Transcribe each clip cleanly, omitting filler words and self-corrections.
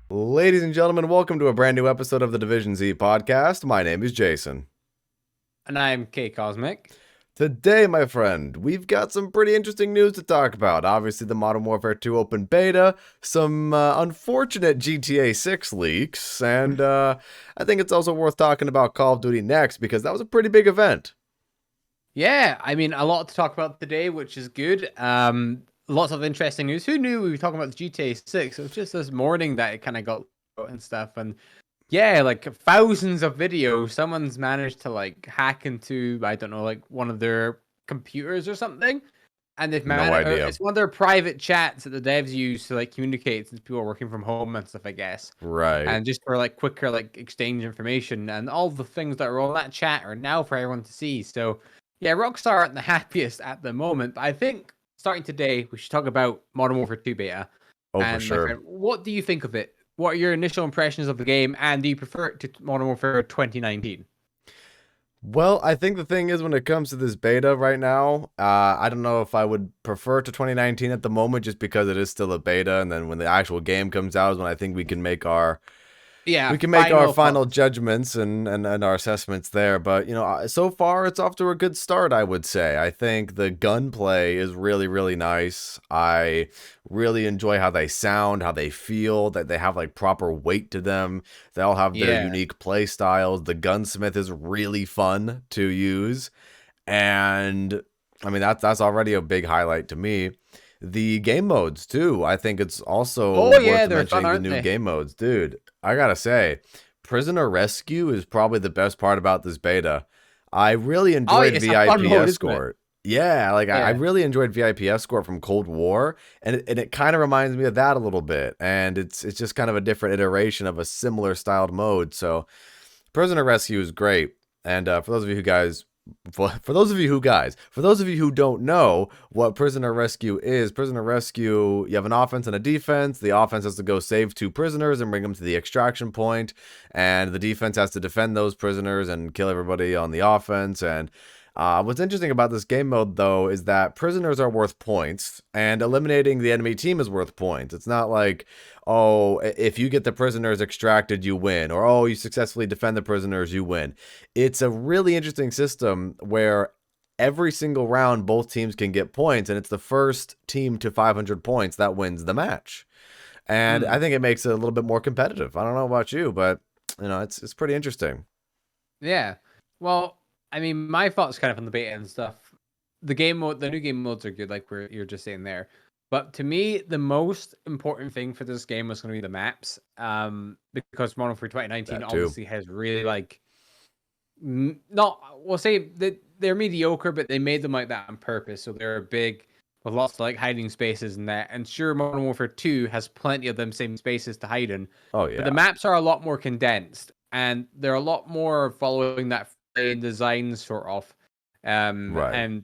Ladies and gentlemen, welcome to a brand new episode of the Division Z podcast. My name is Jason. And I'm K Cosmic. Today, my friend, we've got some pretty interesting news to talk about. Obviously, the Modern Warfare 2 open beta, some unfortunate GTA 6 leaks, and I think it's also worth talking about Call of Duty next because that was a pretty big event. Yeah, I mean, a lot to talk about today, which is good. Lots of interesting news. Who knew we were talking about the GTA 6? It was just this morning that it kind of got out and stuff. And yeah, like thousands of videos. Someone's managed to like hack into, I don't know, like one of their computers or something. And they've managed, it's one of their private chats that the devs use to like communicate since people are working from home and stuff, I guess. Right. And just for like quicker like exchange information, and all the things that are on that chat are now for everyone to see. So yeah, Rockstar aren't the happiest at the moment, but I think starting today, we should talk about Modern Warfare 2 beta. Oh, and for sure. Friend, what do you think of it? What are your initial impressions of the game, and do you prefer it to Modern Warfare 2019? Well, I think the thing is when it comes to this beta right now, I don't know if I would prefer it to 2019 at the moment just because it is still a beta, and then when the actual game comes out is when I think we can make our final judgments and our assessments there. But, you know, so far it's off to a good start, I would say. I think the gunplay is really, really nice. I really enjoy how they sound, how they feel, that they have like proper weight to them. They all have their unique play styles. The Gunsmith is really fun to use. And I mean, that's already a big highlight to me. The game modes too. I think it's also worth mentioning the new game modes, dude. I gotta say, Prisoner Rescue is probably the best part about this beta. I really enjoyed VIP Escort. Yeah, like I really enjoyed VIP Escort from Cold War, and it kind of reminds me of that a little bit. And it's just kind of a different iteration of a similar styled mode. So Prisoner Rescue is great. And for those of you who don't know what Prisoner Rescue is, Prisoner Rescue, you have an offense and a defense. The offense has to go save 2 prisoners and bring them to the extraction point, and the defense has to defend those prisoners and kill everybody on the offense. And what's interesting about this game mode, though, is that prisoners are worth points, and eliminating the enemy team is worth points. It's not like, oh, if you get the prisoners extracted, you win, or, oh, you successfully defend the prisoners, you win. It's a really interesting system where every single round, both teams can get points, and it's the first team to 500 points that wins the match. And I think it makes it a little bit more competitive. I don't know about you, but, you know, it's pretty interesting. Yeah. Well, I mean, my thoughts kind of on the beta and stuff. The new game modes are good, like you're just saying there. But to me, the most important thing for this game was going to be the maps, because Modern Warfare 2019 obviously has really like, we'll say that they're mediocre, but they made them like that on purpose. So they're big with lots of like hiding spaces and that. And sure, Modern Warfare 2 has plenty of them same spaces to hide in. Oh yeah. But the maps are a lot more condensed, and they're a lot more following that design sort of. And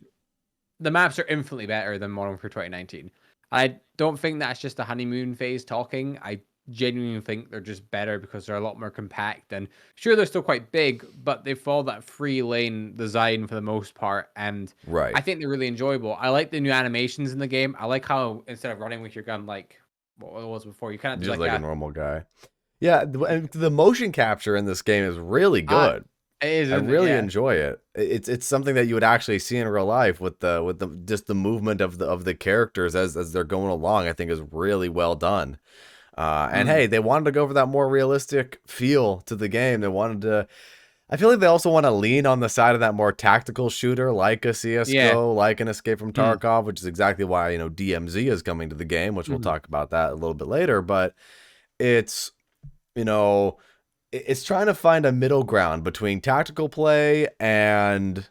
the maps are infinitely better than Modern Warfare 2019. I don't think that's just a honeymoon phase talking. I genuinely think they're just better because they're a lot more compact, and sure, they're still quite big, but they follow that 3-lane design for the most part, and I think they're really enjoyable. I like the new animations in the game. I like how instead of running with your gun like what it was before, you kind of just like a normal guy. Yeah, and the motion capture in this game is really good. I really enjoy it. It's something that you would actually see in real life with the just the movement of the characters as they're going along. I think is really well done. And hey, they wanted to go for that more realistic feel to the game. They wanted to. I feel like they also want to lean on the side of that more tactical shooter, like a CS:GO, like an Escape from Tarkov, which is exactly why DMZ is coming to the game, which we'll talk about that a little bit later. But it's it's trying to find a middle ground between tactical play and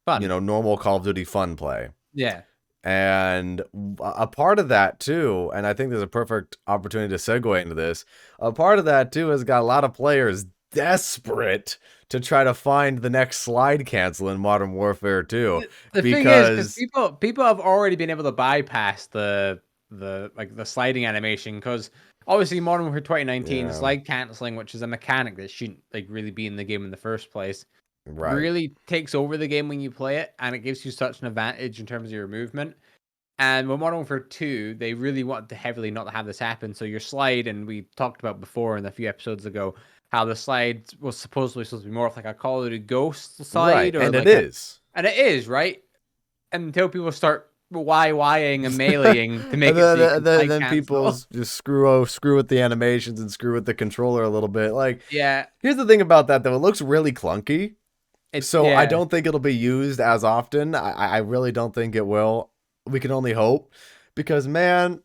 fun. Normal Call of Duty fun play. Yeah. And a part of that too, and I think there's a perfect opportunity to segue into this, a part of that too has got a lot of players desperate to try to find the next slide cancel in Modern Warfare 2. The thing is, people have already been able to bypass the sliding animation, because obviously Modern Warfare 2019 Yeah. slide canceling, which is a mechanic that shouldn't like really be in the game in the first place, Right. really takes over the game when you play it, and it gives you such an advantage in terms of your movement. And with Modern Warfare 2, they really wanted to heavily not have this happen. So your slide, and we talked about before in a few episodes ago, how the slide was supposed to be more of like a Call of Duty Ghost Right. slide, or And it like a, is. and it is right until people start YYing and meleeing to make And it so you can slide then people cancel. just screw with the animations and screw with the controller a little bit. Like, Yeah, here's the thing about that though, it looks really clunky. So I yeah, don't think it'll be used as often. I really don't think it will. We can only hope. Because man,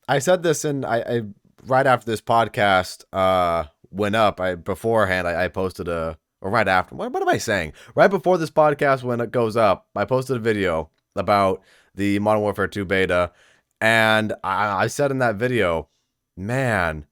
I said this in I right after this podcast went up, I beforehand I posted a or right after what am I saying? Right before this podcast when it goes up, I posted a video about the Modern Warfare 2 beta, and I said in that video, man,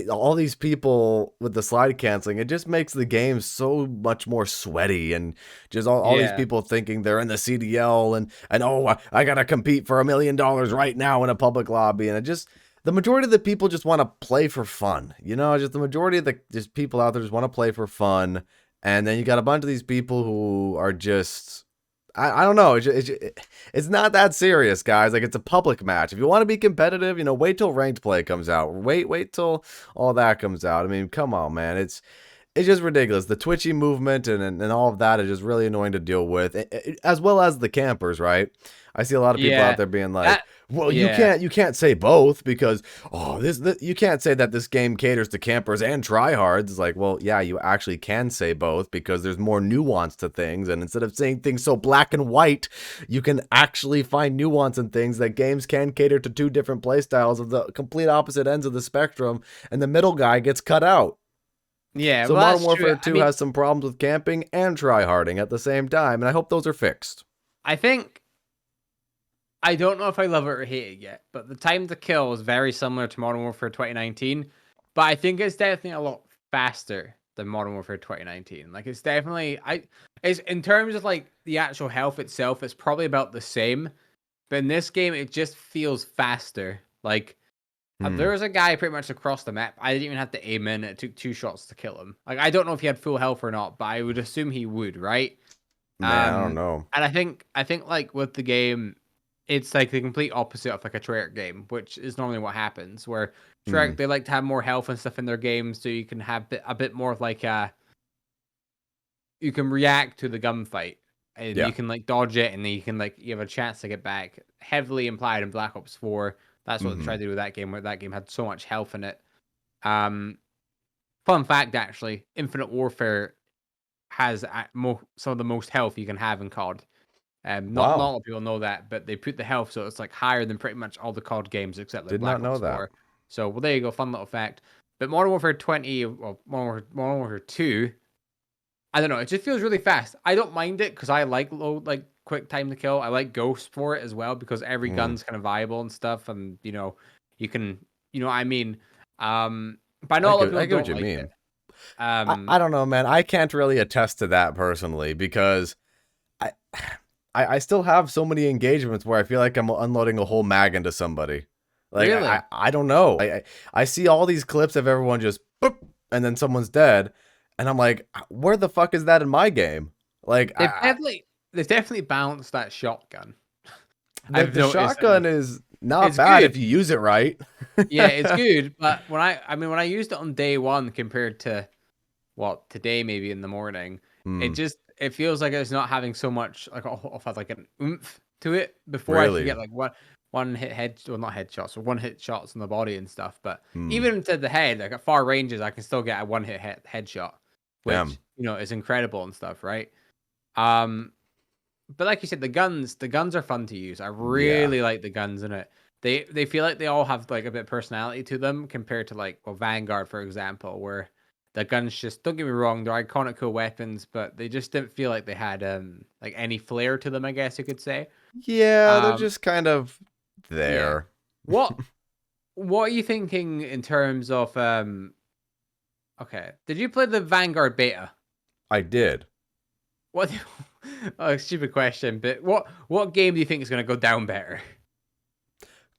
all these people with the slide canceling, it just makes the game so much more sweaty, and just all these yeah, people thinking they're in the CDL, and oh, I gotta compete for $1 million right now in a public lobby, and it just the majority of the people just want to play for fun, just the majority of the just people out there just want to play for fun, and then you got a bunch of these people who are just I don't know. It's not that serious, guys. Like, it's a public match. If you want to be competitive, wait till ranked play comes out. Wait till all that comes out. I mean, come on, man. It's just ridiculous. The twitchy movement and all of that is just really annoying to deal with, as well as the campers, right? I see a lot of people out yeah. there being like, That, "Well, yeah, you can't say both because this you can't say that this game caters to campers and tryhards." It's like, well, yeah, you actually can say both because there's more nuance to things, and instead of saying things so black and white, you can actually find nuance in things that games can cater to two different playstyles of the complete opposite ends of the spectrum, and the middle guy gets cut out. yeah. So Well, Modern that's true. Warfare I 2 mean, has some problems with camping and tryharding at the same time, and I hope those are fixed. I think I don't know if I love it or hate it yet, but the time to kill is very similar to Modern Warfare 2019, but I think it's definitely a lot faster than Modern Warfare 2019. Like it's definitely it's in terms of like the actual health itself, it's probably about the same, but in this game it just feels faster. Like there Hmm. was a guy pretty much across the map. I didn't even have to aim in. It took 2 shots to kill him. Like I don't know if he had full health or not, but I would assume he would, right? Man, I don't know. And I think like with the game, it's like the complete opposite of like a Treyarch game, which is normally what happens. Where Hmm. Treyarch they like to have more health and stuff in their games, so you can have a bit more of like you can react to the gunfight and Yeah. you can like dodge it, and then you have a chance to get back. Heavily implied in Black Ops 4. That's what they Hmm. tried to do with that game, where that game had so much health in it. Um, Fun fact, actually, Infinite Warfare has some of the most health you can have in COD. Not a Wow. lot of people know that, but they put the health so it's like higher than pretty much all the COD games except like Did not Black know Ops that. 4. So well, there you go, fun little fact. But Modern Warfare 20 or Modern Warfare 2, I don't know, it just feels really fast. I don't mind it because I like low like quick time to kill. I like Ghost for it as well because every Hmm. gun's kind of viable and stuff, and you can what I mean. But I know I a lot of get, people I get what don't you like it. mean. Um, I don't know, man. I can't really attest to that personally because I, I still have so many engagements where I feel like I'm unloading a whole mag into somebody. Like really, I don't know. I see all these clips of everyone just boop, and then someone's dead, and I'm like, where the fuck is that in my game? Like they've definitely balanced that shotgun. the I've the noticed. shotgun is not It's bad if good. you use it right. Yeah, it's good. But when I used it on day one compared to today maybe in the morning, Hmm. it feels like it's not having so much like like an oomph to it. Before I could Really? get like one hit head or not headshots or one hit shots on the body and stuff. But Hmm. even to the head, like at far ranges, I can still get a one hit headshot, which Damn. is incredible and stuff, right? Um, But like you said, the guns are fun to use. I Yeah. really like the guns in it. They feel like they all have like a bit of personality to them compared to like Vanguard, for example, where the guns just don't get me wrong, they're iconic cool weapons, but they just didn't feel like they had like any flair to them, I guess you could say. Yeah, they're Um just kind of yeah. there. What what are you thinking in terms of okay. Did you play the Vanguard beta? I did. What oh, stupid question, but what game do you think is gonna go down better?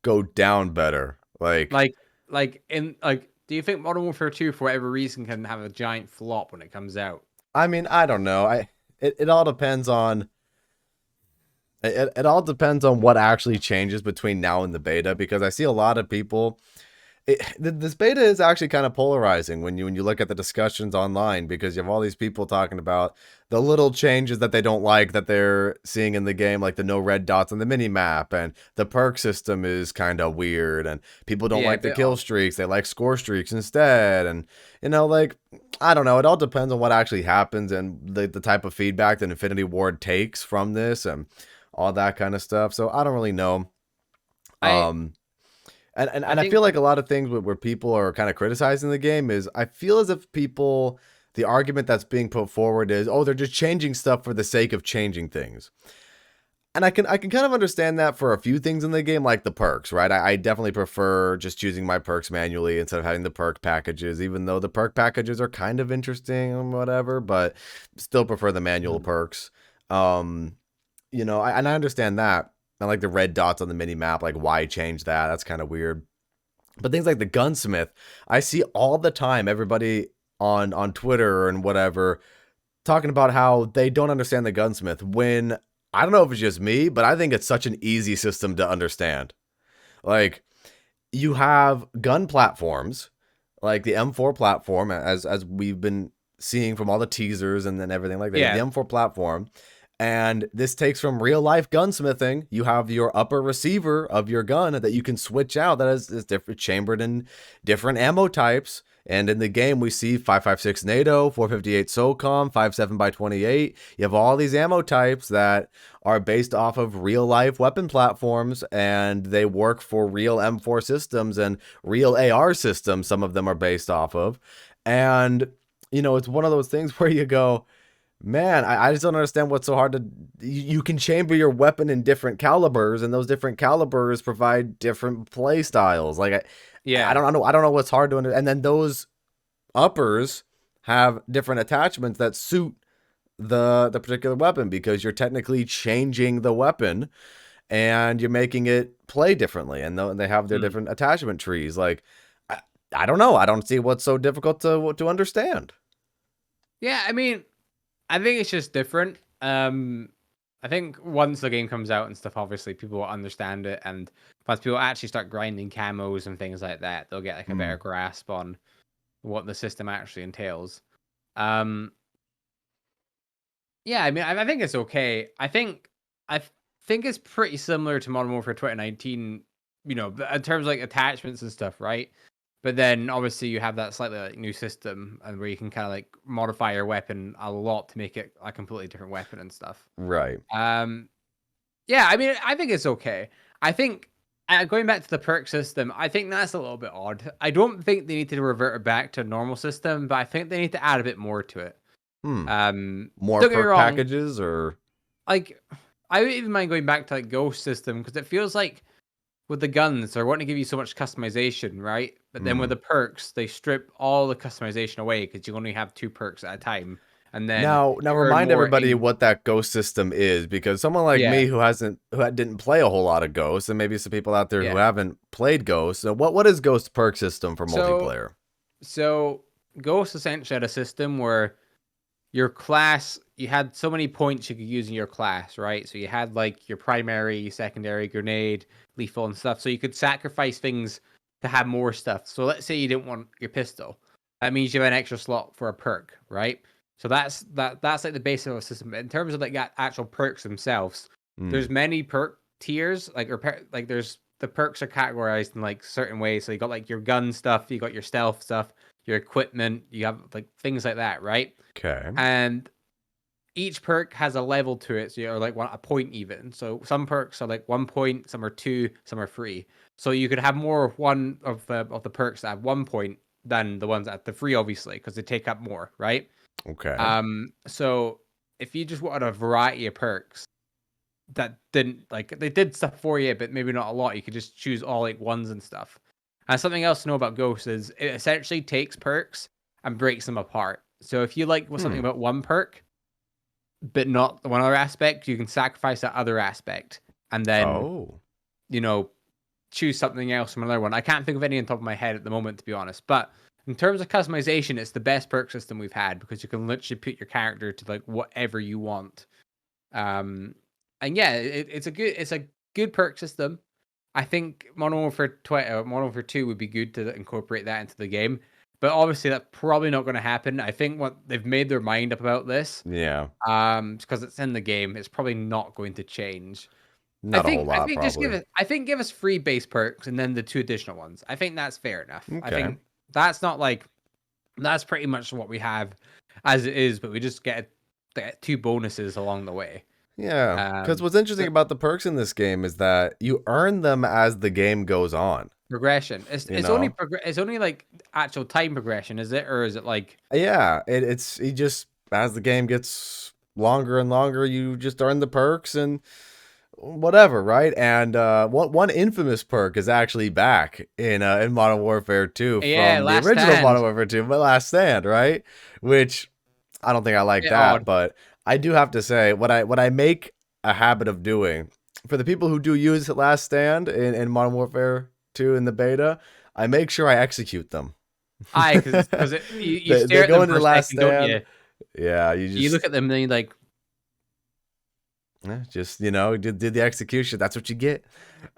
Go down better. Like Like do you think Modern Warfare 2 for whatever reason can have a giant flop when it comes out? I mean, I don't know. It all depends on it all depends on what actually changes between now and the beta, because I see a lot of people this beta is actually kind of polarizing when you look at the discussions online, because you have all these people talking about the little changes that they don't like that they're seeing in the game, like the no red dots on the mini map, and the perk system is kind of weird, and people don't Yeah, like the kill streaks, they like score streaks instead, and like, I don't know, it all depends on what actually happens and the type of feedback that Infinity Ward takes from this and all that kind of stuff. So I don't really know. I Um, I I feel think like a lot of things where people are kind of criticizing the game is, I feel as if people, the argument that's being put forward is, oh, they're just changing stuff for the sake of changing things. And I can kind of understand that for a few things in the game, like the perks, right? I definitely prefer just choosing my perks manually instead of having the perk packages, even though the perk packages are kind of interesting and whatever, but still prefer the manual perks. Um, and I understand that. I like the red dots on the mini map. Like, why change that? That's kind of weird. But things like the Gunsmith, I see all the time everybody on Twitter and whatever talking about how they don't understand the Gunsmith, when I don't know if it's just me, but I think it's such an easy system to understand. Like, you have gun platforms, like the M4 platform, as we've been seeing from all the teasers and then everything like that. yeah. The M4 platform, and this takes from real life gunsmithing. You have your upper receiver of your gun that you can switch out, that is different, chambered in different ammo types. And in the game, we see 5.56 NATO, 458 SOCOM, 5.7 by 28. You have all these ammo types that are based off of real life weapon platforms, and they work for real M4 systems and real AR systems. Some of them are based off of. And, it's one of those things where you go, man, I just don't understand what's so hard to. You can chamber your weapon in different calibers, and those different calibers provide different play styles. Like, I Yeah. don't know. I don't know what's hard to understand. And then those uppers have different attachments that suit the particular weapon, because you're technically changing the weapon and you're making it play differently. And they have their Mm. different attachment trees. Like, I don't know. I don't see what's so difficult to understand. Yeah, I mean, I think it's just different. I think once the game comes out and stuff, obviously people will understand it, and once people actually start grinding camos and things like that, they'll get like a better grasp on what the system actually entails. Um, yeah, I mean, I think it's okay. I think it's pretty similar to Modern Warfare 2019, in terms of like attachments and stuff, right? But then obviously you have that slightly like new system, and where you can kind of like modify your weapon a lot to make it a completely different weapon and stuff. Right. Yeah, I mean, I think it's okay. I think going back to the perk system, I think that's a little bit odd. I don't think they need to revert it back to a normal system, but I think they need to add a bit more to it. More Don't get me perk wrong, packages, or like I wouldn't even mind going back to like Ghost system, because it feels like with the guns they're wanting to give you so much customization, right? But then with the perks, they strip all the customization away because you only have 2 perks at a time, and then now you earn remind more everybody in. what that ghost system is, because someone like Yeah, me who didn't play a whole lot of Ghosts, and maybe some people out there who yeah. haven't played Ghosts. So what is Ghost perk system for So multiplayer? so Ghost essentially had a system where your class, you had so many points you could use in your class, right? So you had like your primary, secondary, grenade, lethal, and stuff. So you could sacrifice things to have more stuff. So let's say you didn't want your pistol. That means you have an extra slot for a perk, right? So that's like the base of the system. But in terms of like actual perks themselves, there's many perk tiers. Like there's the perks are categorized in like certain ways. So you got like your gun stuff, you got your stealth stuff, your equipment, you have like things like that, right? Okay. And each perk has a level to it, so you're like a point even. So some perks are like 1 point, some are 2, some are 3. So you could have more of one of the perks that have 1 point than the ones at the 3, obviously, because they take up more, right? Okay. So if you just wanted a variety of perks that didn't like they did stuff for you, but maybe not a lot, you could just choose all like ones and stuff. And something else to know about Ghost is it essentially takes perks and breaks them apart. So if you like something about one perk, but not the one other aspect, you can sacrifice that other aspect, and then Oh. you know choose something else from another one. I can't think of any on top of my head at the moment, to be honest. But in terms of customization, it's the best perk system we've had because you can literally put your character to like whatever you want. And yeah, it's a good perk system. I think Modern Warfare 2 would be good to incorporate that into the game. But obviously, that's probably not going to happen. I think what they've made their mind up about this. Yeah. Because it's in the game, it's probably not going to change. Not a whole I lot, think just probably. give us free base perks and then the 2 additional ones. I think that's fair enough. I Okay. think that's not like that's pretty much what we have as it is, but we just get 2 bonuses along the way. Yeah, because what's interesting about the perks in this game is that you earn them as the game goes on. Progression. It's only like actual time progression, is it, or is it like? Yeah, it's you just as the game gets longer and longer, you just earn the perks and whatever, right? And one infamous perk is actually back in Modern Warfare 2 from the original Modern Warfare 2, but Last Stand, right? Which I don't think I like that, but I do have to say what I make a habit of doing for the people who do use Last Stand in Modern Warfare 2 in the beta, I make sure I execute them. Because you stare at them for a Last Stand, don't you? Yeah, you look at them and then you're like, just did the execution. That's what you get.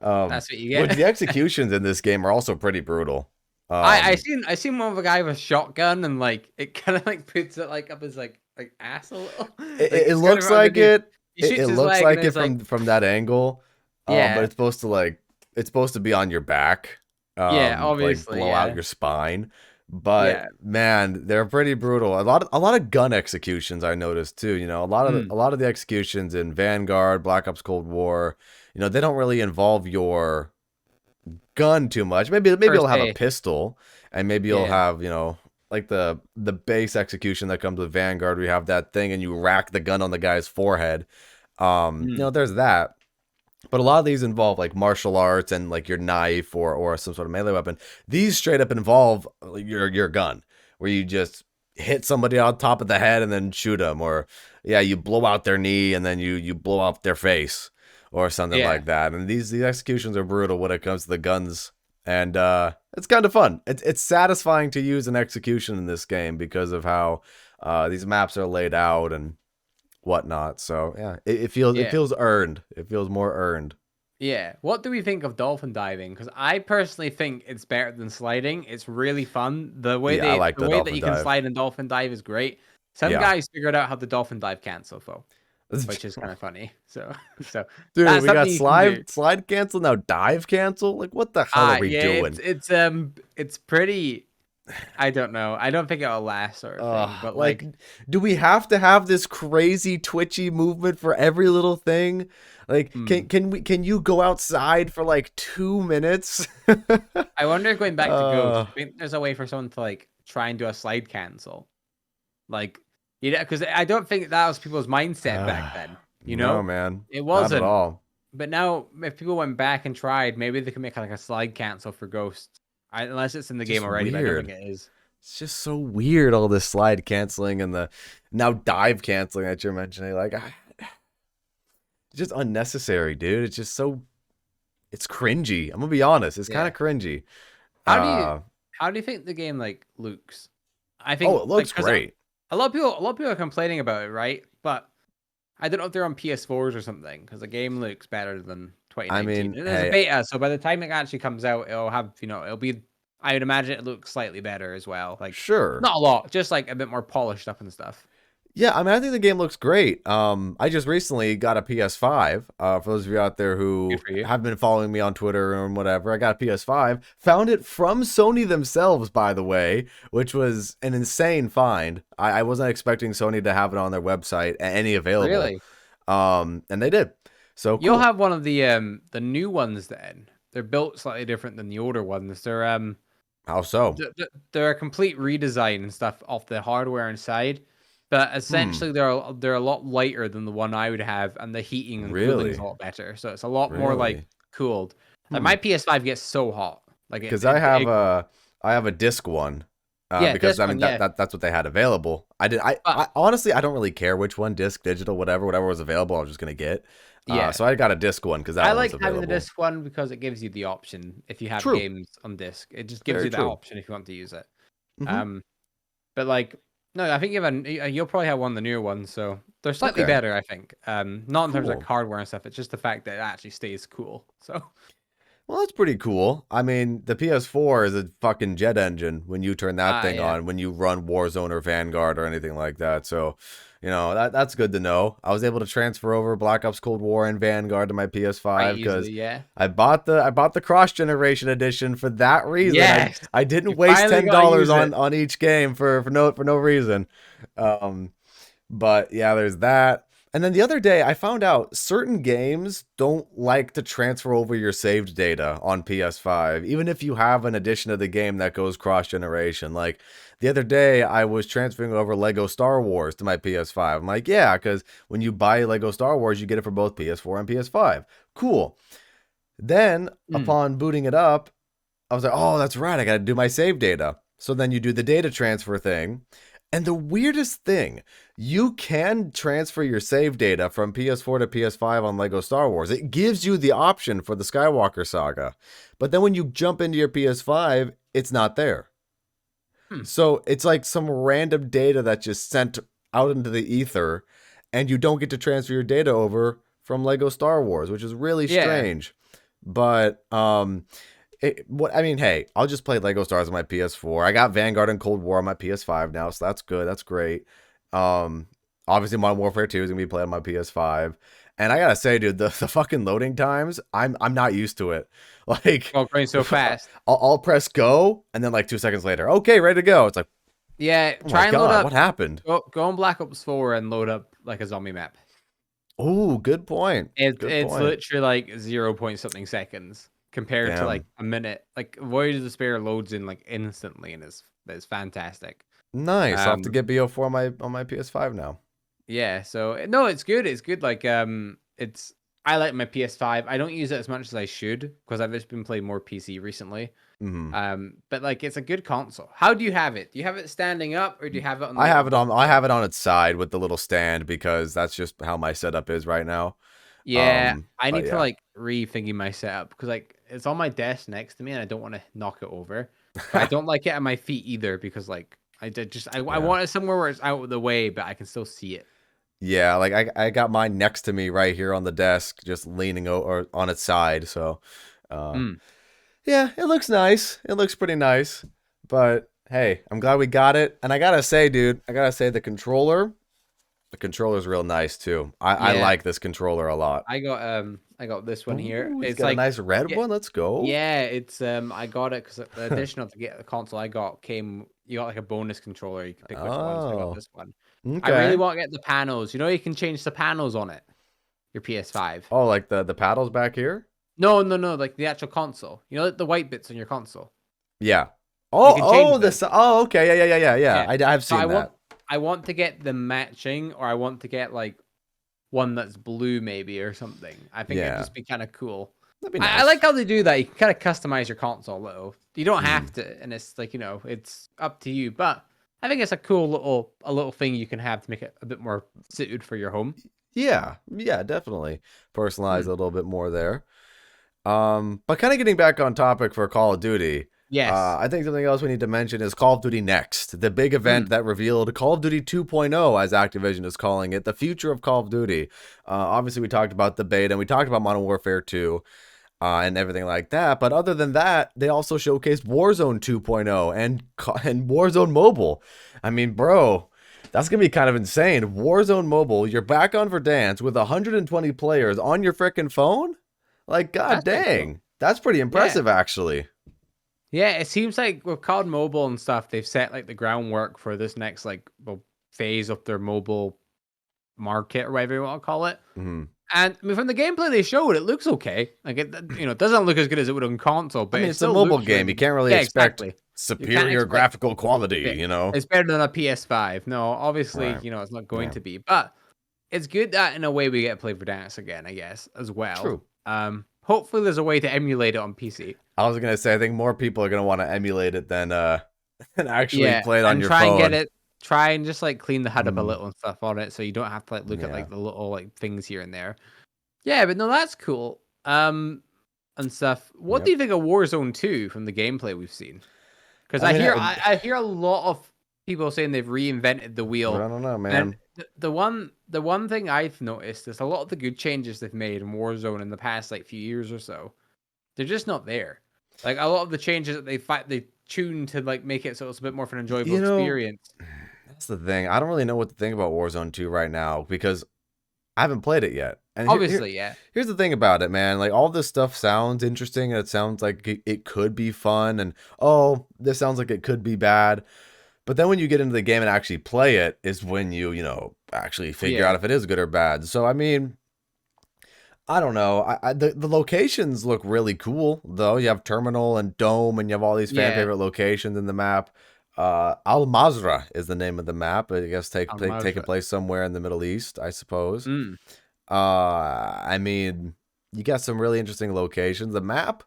That's what you get. Which the executions in this game are also pretty brutal. I seen one of a guy with a shotgun and like it kind of like puts it like up his like ass a little. It looks like it. It looks like it from that angle. Yeah, but it's supposed to be on your back. Yeah, obviously, like blow out your spine. But man, they're pretty brutal. A lot of gun executions I noticed too. A lot of the executions in Vanguard, Black Ops Cold War, they don't really involve your gun too much. Maybe you'll have a pistol, and maybe you'll have like the base execution that comes with Vanguard. We have that thing, and you rack the gun on the guy's forehead. There's that. But a lot of these involve like martial arts and like your knife or some sort of melee weapon. These straight up involve your gun, where you just hit somebody on top of the head and then shoot them, or you blow out their knee and then you blow out their face or something like that. And these executions are brutal when it comes to the guns, and it's kind of fun. It's satisfying to use an execution in this game because of how these maps are laid out and whatnot. So yeah, it feels earned. It feels more earned. Yeah. What do we think of dolphin diving? Because I personally think it's better than sliding. It's really fun. The way the way that you can slide and dolphin dive is great. Some guys figured out how the dolphin dive cancel though, which is kind of funny. So dude, we got slide cancel now, dive cancel. Like what the hell are we doing? It's pretty. I don't know. I don't think it'll last or thing, but like, do we have to have this crazy twitchy movement for every little thing? Like, can you go outside for like 2 minutes? I wonder, going back to Ghost, I think there's a way for someone to like try and do a slide cancel, like, because I don't think that was people's mindset back then. No, man, it wasn't not at all. But now, if people went back and tried, maybe they can make like a slide cancel for Ghosts. Unless it's in the game already, but I don't think it is. It's just so weird, all this slide canceling and the now dive canceling that you're mentioning. Like, it's just unnecessary, dude. It's just it's cringy. I'm gonna be honest. It's kind of cringy. How do you think the game like looks? I think it looks great. A lot of people are complaining about it, right? But I don't know if they're on PS4s or something, because the game looks better than 2019. I mean, it's a beta, so by the time it actually comes out, it'll have, it'll be, I would imagine it looks slightly better as well. Like, sure, not a lot, just like a bit more polished up and stuff. Yeah, I mean, I think the game looks great. I just recently got a PS5. For those of you out there who have been following me on Twitter and whatever, I got a PS5. Found it from Sony themselves, by the way, which was an insane find. I wasn't expecting Sony to have it on their website, any available. Really? And they did. So cool. You'll have one of the new ones then. They're built slightly different than the older ones. They're how so? They're a complete redesign and stuff off the hardware inside. But essentially, they're a lot lighter than the one I would have, and the heating and cooling is a lot better. So it's a lot more like cooled. Like my PS5 gets so hot, like because I have a disc one. Because I mean that's what they had available. I honestly I don't really care which one, disc, digital, whatever was available. I was just gonna get. Yeah. So I got a disc one because that I one was like having the available. disc one because it gives you the option if you have True. games on disc. It just gives Very you that true. option if you want to use it. Hmm. Um, but like, no, I think you'll probably have one of the newer ones, so they're slightly Okay. better, I think. Not in terms of like Cool. hardware and stuff. It's just the fact that it actually stays cool. So Well, that's pretty cool. I mean, the PS4 is a fucking jet engine when you turn that thing yeah, on, when you run Warzone or Vanguard or anything like that. So, that's good to know. I was able to transfer over Black Ops Cold War and Vanguard to my quite PS5 because easily. Yeah. I bought the cross generation edition for that reason. I Yes, I didn't you waste finally ten got to dollars use it. on each game for no reason. Um, but yeah, there's that. And then the other day, I found out certain games don't like to transfer over your saved data on PS5, even if you have an edition of the game that goes cross generation. Like the other day, I was transferring over Lego Star Wars to my PS5. I'm like, yeah, because when you buy Lego Star Wars, you get it for both PS4 and PS5. Cool. Then, Mm. upon booting it up, I was like, oh, that's right. I got to do my save data. So then you do the data transfer thing. And the weirdest thing, you can transfer your save data from PS4 to PS5 on Lego Star Wars. It gives you the option for the Skywalker saga. But then when you jump into your PS5, it's not there. Hmm. So it's like some random data that just sent out into the ether, and you don't get to transfer your data over from Lego Star Wars, which is really Yeah. strange. But I mean, hey, I'll just play Lego Stars on my PS4. I got Vanguard and Cold War on my PS5 now, so that's good. That's great. Um, Obviously, Modern Warfare 2 is gonna be played on my PS5. And I gotta say, dude, the fucking loading times, I'm not used to it. Like, Oh, going so fast. I'll press go, and then like 2 seconds later, okay, ready to go. It's like, Yeah, oh my try and load god, up. what happened? Go on Black Ops 4 and load up like a zombie map. Oh, good point. Good It's point. literally like 0 point something seconds compared to like Damn. a minute. Like Voyage of Despair loads in like instantly and is fantastic. Nice. I'll have to Um, get BO4 on my PS5 now. yeah, so no, it's good. It's good. Like it's I like my PS5. I don't use it as much as I should because I've just been playing more PC recently. Hmm. But like it's a good console. How do you have it? Do you have it standing up or do you have it on the I little have it on button I thing? have it on its side with the little stand because that's just how my setup is right now. Yeah, I But need to yeah. like rethinking my setup because like it's on my desk next to me and I don't want to knock it over. But I don't like it at my feet either because like I Yeah. want it somewhere where it's out of the way, but I can still see it. Yeah, like I got mine next to me right here on the desk, just leaning or on its side. So, uh, Mm, yeah, it looks nice. It looks pretty nice. But hey, I'm glad we got it. And I gotta say, dude, the controller's real nice too. I yeah, like this controller a lot. I got this one here. Ooh, he's It's got a like nice red yeah, one. Let's go. yeah, it's I got it because the additional to get the console I got came you got like a bonus controller. You can pick which one. So I got Oh, this one. I really okay. want to get the panels. You know, you can change the panels on it. Your PS5. Oh, like the paddles back here? No, no, no, like the actual console. You know, the white bits on your console. Yeah. You Oh, can change them. this. Oh, okay. Yeah, yeah, yeah, yeah, yeah. Yeah. I've So seen that. I want to get the matching, or I want to get like one that's blue maybe or something. I think it'd Yeah, just be kind of cool. that'd be I like nice. how they do that. You can kind of customize your console a little. You don't Mm. have to, and it's like it's up to you. But I think it's a cool little thing you can have to make it a bit more suited for your home. Yeah, yeah, definitely personalize Hmm. a little bit more there. But kind of getting back on topic for Call of Duty, Yes. I think something else we need to mention is Call of Duty Next, the big Hmm. event that revealed Call of Duty 2.0, as Activision is calling it, the future of Call of Duty. Obviously, we talked about the beta and we talked about Modern Warfare 2 and everything like that. But other than that, they also showcased Warzone 2.0 and Warzone Mobile. I mean, bro. That's gonna be kind of insane. Warzone Mobile, you're back on Verdansk with 120 players on your frickin' phone? Like, god That's pretty cool. dang. That's pretty Yeah. impressive, actually. Yeah, it seems like with COD Mobile and stuff, they've set like the groundwork for this next phase of their mobile market or whatever you want to call it. Hmm. And I mean, from the gameplay they showed, it looks okay. Like it doesn't look as good as it would on console, I but mean, it it's a still mobile looks game. You really. can't really Yeah, expect exactly. You can't superior expect graphical it. quality. It's better than a PS5. No, obviously, Right. it's not going Yeah. to be, but it's good that in a way we get to play Verdansk again, I guess, as well. True. Hopefully there's a way to emulate it on PC. I was gonna say, I think more people are gonna want to emulate it than than actually Yeah, play it on and your try and get phone. it try and just, like, clean the HUD up a Mm, little and stuff on it so you don't have to, like, look at, yeah. like, the little, like, things here and there. Yeah, but no, that's cool. And stuff. What do Yep. you think of Warzone 2 from the gameplay we've seen? Because I mean, I hear a lot of people saying they've reinvented the I wheel. don't know, And man. the one thing I've noticed is a lot of the good changes they've made in Warzone in the past like few years or so, they're just not there. Like a lot of the changes that they tuned to like make it so it's a bit more of an enjoyable You know, experience. that's the thing. I don't really know what to think about Warzone 2 right now because I haven't played it yet. And Obviously, yeah. here's the thing about it, man. Like all this stuff sounds interesting and it sounds like it could be fun and oh, this sounds like it could be bad. But then when you get into the game and actually play it is when you actually figure out Yeah. if it is good or bad. So I mean, I don't know. The locations look really cool though. You have Terminal and Dome, and you have all these fan Yeah. favorite locations in the map. Al Mazrah is the name of the map. I guess taking place somewhere in the Middle East, I suppose. Mm. I mean, you got some really interesting locations. The map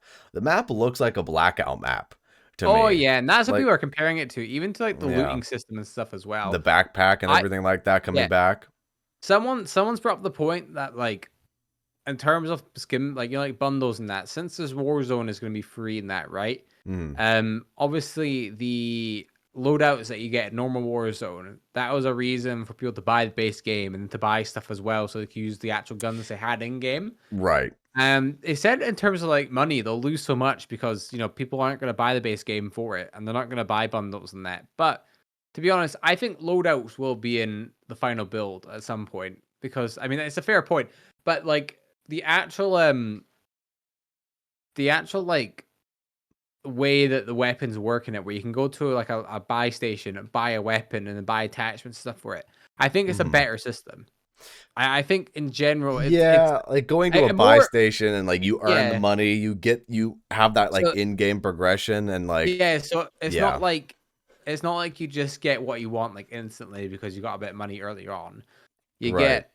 looks like a Blackout map to Oh me. yeah, and that's what Like, people are comparing it to, even to like the yeah, looting system and stuff as the well. backpack and I everything like that coming yeah. back. Someone's brought up the point that like in terms of skin, like like bundles and that, since this Warzone is going to be free in that, right? Mm, Obviously the loadouts that you get in normal Warzone, that was a reason for people to buy the base game and to buy stuff as well, so they could use the actual guns they had in game. right. They said in terms of like money, they'll lose so much because people aren't going to buy the base game for it, and they're not going to buy bundles and that. But to be honest, I think loadouts will be in the final build at some point because I mean it's a fair point, but like the actual like way that the weapons work in it, where you can go to like a buy station and buy a weapon and then buy attachment stuff for it. I think it's a Mhm. better system. I think in general it's Yeah, like going to a buy more station and like you earn the yeah. money, you have that like So in-game progression and like yeah, so yeah, it's not like you just get what you want like instantly because you got a bit of money earlier on. You right. get,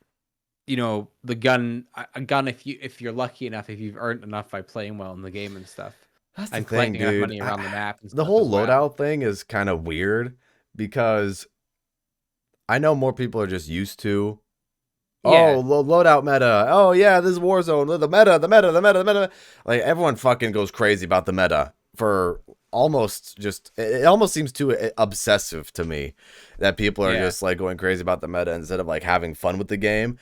the gun a gun if you're lucky enough, if you've earned enough by playing well in the game and stuff, That's the and thing, collecting enough dude. money around the map and The stuff whole as well. loadout thing is kind of weird because I know more people are just used to Yeah. loadout meta. Oh yeah, this is Warzone. The meta. Like everyone fucking goes crazy about the meta for almost just. It almost seems too obsessive to me that people are Yeah. just like going crazy about the meta instead of like having fun with the game.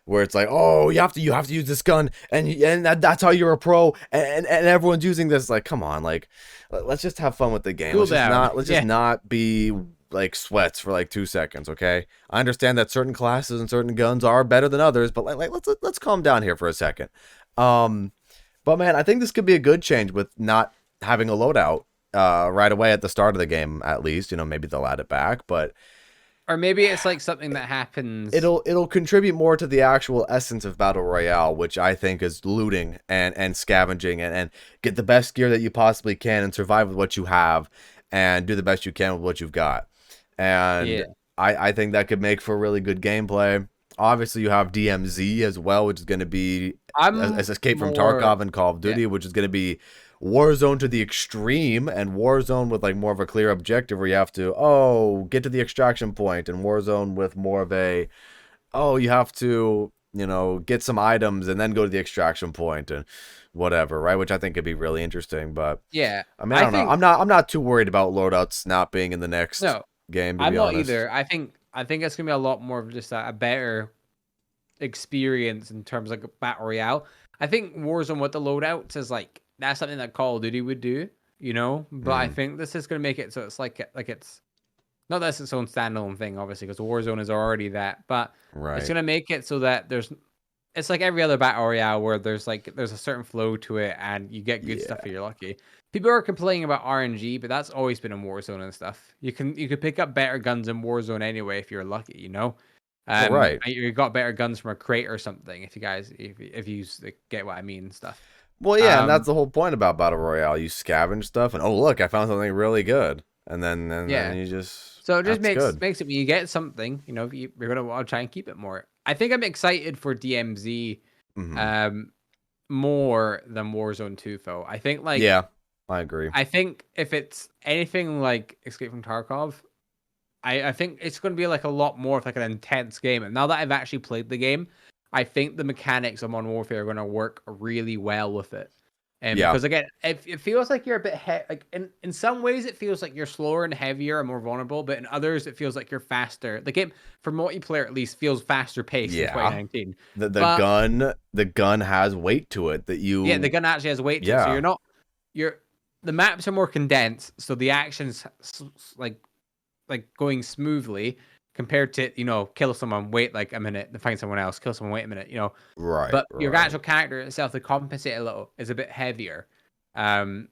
Where it's like, oh, you have to use this gun, and that's how you're a pro, and everyone's using this. Like, come on, like, let's just have fun with the game. Cool down. Let's just Yeah. not be like sweats for like 2 seconds, okay? I understand that certain classes and certain guns are better than others, but like let's calm down here for a second. Um, but man, I think this could be a good change with not having a loadout right away at the start of the game, at least. Maybe they'll add it back, but Or maybe it's like something that happens. it'll contribute more to the actual essence of battle royale, which I think is looting and scavenging and get the best gear that you possibly can and survive with what you have and do the best you can with what you've got. And Yeah. I think that could make for really good gameplay. Obviously, you have DMZ as well, which is going to be I'm as Escape from more Tarkov and Call of yeah. Duty, which is going to be Warzone to the extreme, and Warzone with like more of a clear objective where you have to get to the extraction point, and Warzone with more of a you have to get some items and then go to the extraction point and whatever, right? Which I think could be really interesting. But Yeah. I mean, I I don't know. think I'm not too worried about loadouts not being in the next no, game, to I'm be not honest. either. I think it's gonna be a lot more of just a better experience in terms of like battle royale. I think Warzone with the loadouts is like that's something that Call of Duty would do, But I Mm, think this is gonna make it so it's like it's not that it's its own standalone thing, obviously, because Warzone is already that, but it's right. gonna make it so that it's like every other battle royale where there's a certain flow to it and you get good stuff if Yeah. you're lucky. People are complaining about RNG, but that's always been in Warzone and stuff. You could pick up better guns in Warzone anyway if you're lucky. Well, right. You got better guns from a crate or something if you get what I mean and stuff. Well, yeah, and that's Um, the whole point about battle royale. You scavenge stuff, and oh look, I found something really good, and then yeah. you just So it just that's makes good. makes it when you get something, you're gonna want to try and keep it more. I think I'm excited for DMZ Hmm. um more than Warzone 2 though. Yeah, I agree. I think if it's anything like Escape from Tarkov, I think it's gonna be like a lot more of like an intense game. And now that I've actually played the game, I think the mechanics of Modern Warfare are going to work really well with it. And Yeah. because again, it feels like you're a bit like in some ways it feels like you're slower and heavier and more vulnerable, but in others it feels like you're faster. The game for multiplayer at least feels faster paced in Yeah. 2019. The gun has weight to it that you. Yeah, the gun actually has weight to it, so the maps are more condensed, so the action's like going smoothly compared to, kill someone, wait like a minute, then find someone else, kill someone, wait a minute, Right. But your actual character itself, to compensate a little, is a bit heavier,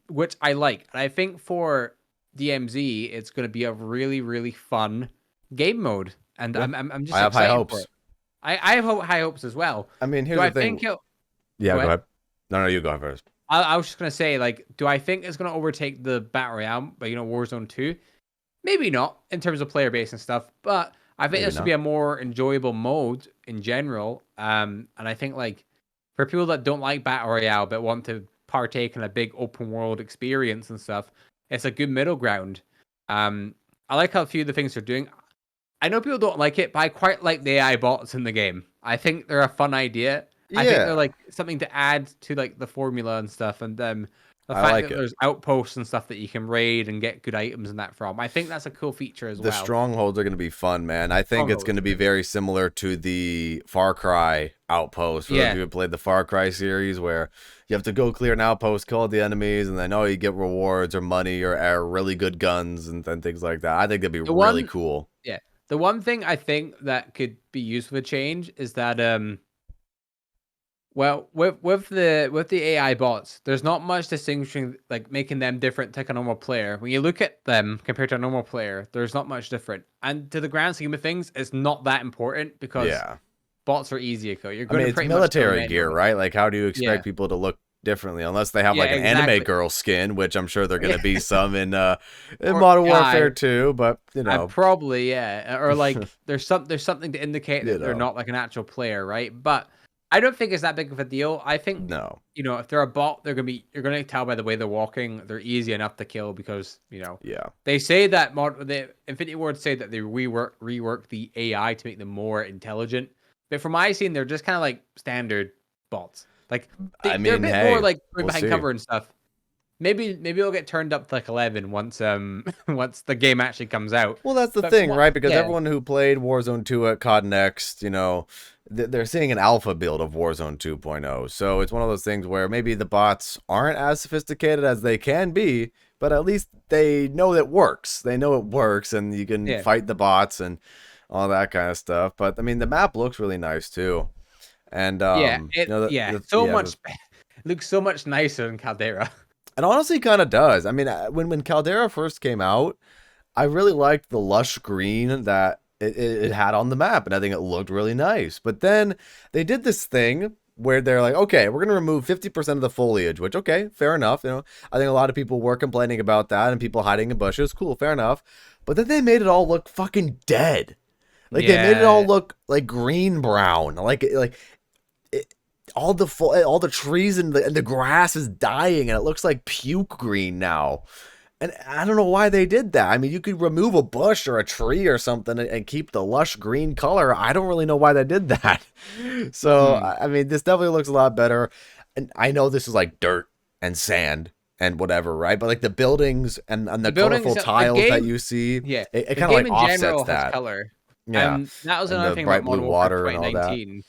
which I like. And I think for DMZ, it's going to be a really, really fun game mode, and Yeah. I'm just I have high excited hopes. for it. I have high hopes as well. I mean, here's Do I the thing. think it'll... Yeah, go ahead. No, you go first. I was just gonna say, like, do I think it's gonna overtake the Battle Royale, but Warzone 2? Maybe not in terms of player base and stuff, but I think this would be a more enjoyable mode in general. And I think, like, for people that don't like Battle Royale but want to partake in a big open world experience and stuff, it's a good middle ground. I like how a few of the things they're doing. I know people don't like it, but I quite like the AI bots in the game. I think they're a fun idea. I think they're like something to add to like the formula and stuff, and the fact that there's outposts and stuff that you can raid and get good items and that from. I think that's a cool feature as well. The strongholds are going to be fun, man. I think it's going to be very similar to the Far Cry outpost. For those of you who played the Far Cry series, where you have to go clear an outpost, kill the enemies, and then you get rewards or money or really good guns and things like that. I think that'd be really cool. Yeah. The one thing I think that could be used for a change is that well, with the AI bots, there's not much distinguishing, like making them different to like a normal player. When you look at them compared to a normal player, there's not much different. And to the grand scheme of things, it's not that important because bots are easy to kill. You're going to pretty it's military gear, right? Like, how do you expect people to look differently unless they have like an anime girl skin, which I'm sure they're going to be some in Modern Warfare 2, but probably or like there's something to indicate that they're not like an actual player, right? But I don't think it's that big of a deal. I think if they're a bot, you're gonna tell by the way they're walking. They're easy enough to kill because they say that the Infinity Ward say that they rework the AI to make them more intelligent. But from my scene, they're just kind of like standard bots. Like they're a bit more like behind cover and stuff. Maybe it'll get turned up to like 11 once once the game actually comes out. Well, that's the thing, right? Because everyone who played Warzone 2 at COD Next, they're seeing an alpha build of Warzone 2.0. So it's one of those things where maybe the bots aren't as sophisticated as they can be, but at least they know it works. They know it works, and you can fight the bots and all that kind of stuff. But I mean, the map looks really nice too. And it looks so much nicer than Caldera. It honestly kind of does. I mean, when Caldera first came out, I really liked the lush green that it had on the map, and I think it looked really nice. But then they did this thing where they're like, okay, we're going to remove 50% of the foliage, which, okay, fair enough. I think a lot of people were complaining about that and people hiding in bushes. Cool, fair enough. But then they made it all look fucking dead. Like, they made it all look like green-brown. All the trees and the grass is dying, and it looks like puke green now. And I don't know why they did that. I mean, you could remove a bush or a tree or something and keep the lush green color. I don't really know why they did that. So, I mean, this definitely looks a lot better. And I know this is like dirt and sand and whatever, right? But like the buildings and the colorful tiles that you see, it kind of like offsets that. Color. Yeah, that was another thing about Modern Warfare 2019.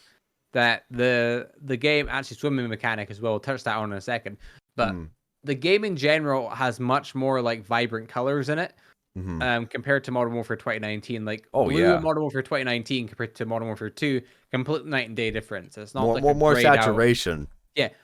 That the game actually swimming mechanic as well. We'll touch that on in a second, but the game in general has much more like vibrant colors in it, compared to Modern Warfare 2019. Like Modern Warfare 2019 compared to Modern Warfare 2, complete night and day difference. It's not more saturation.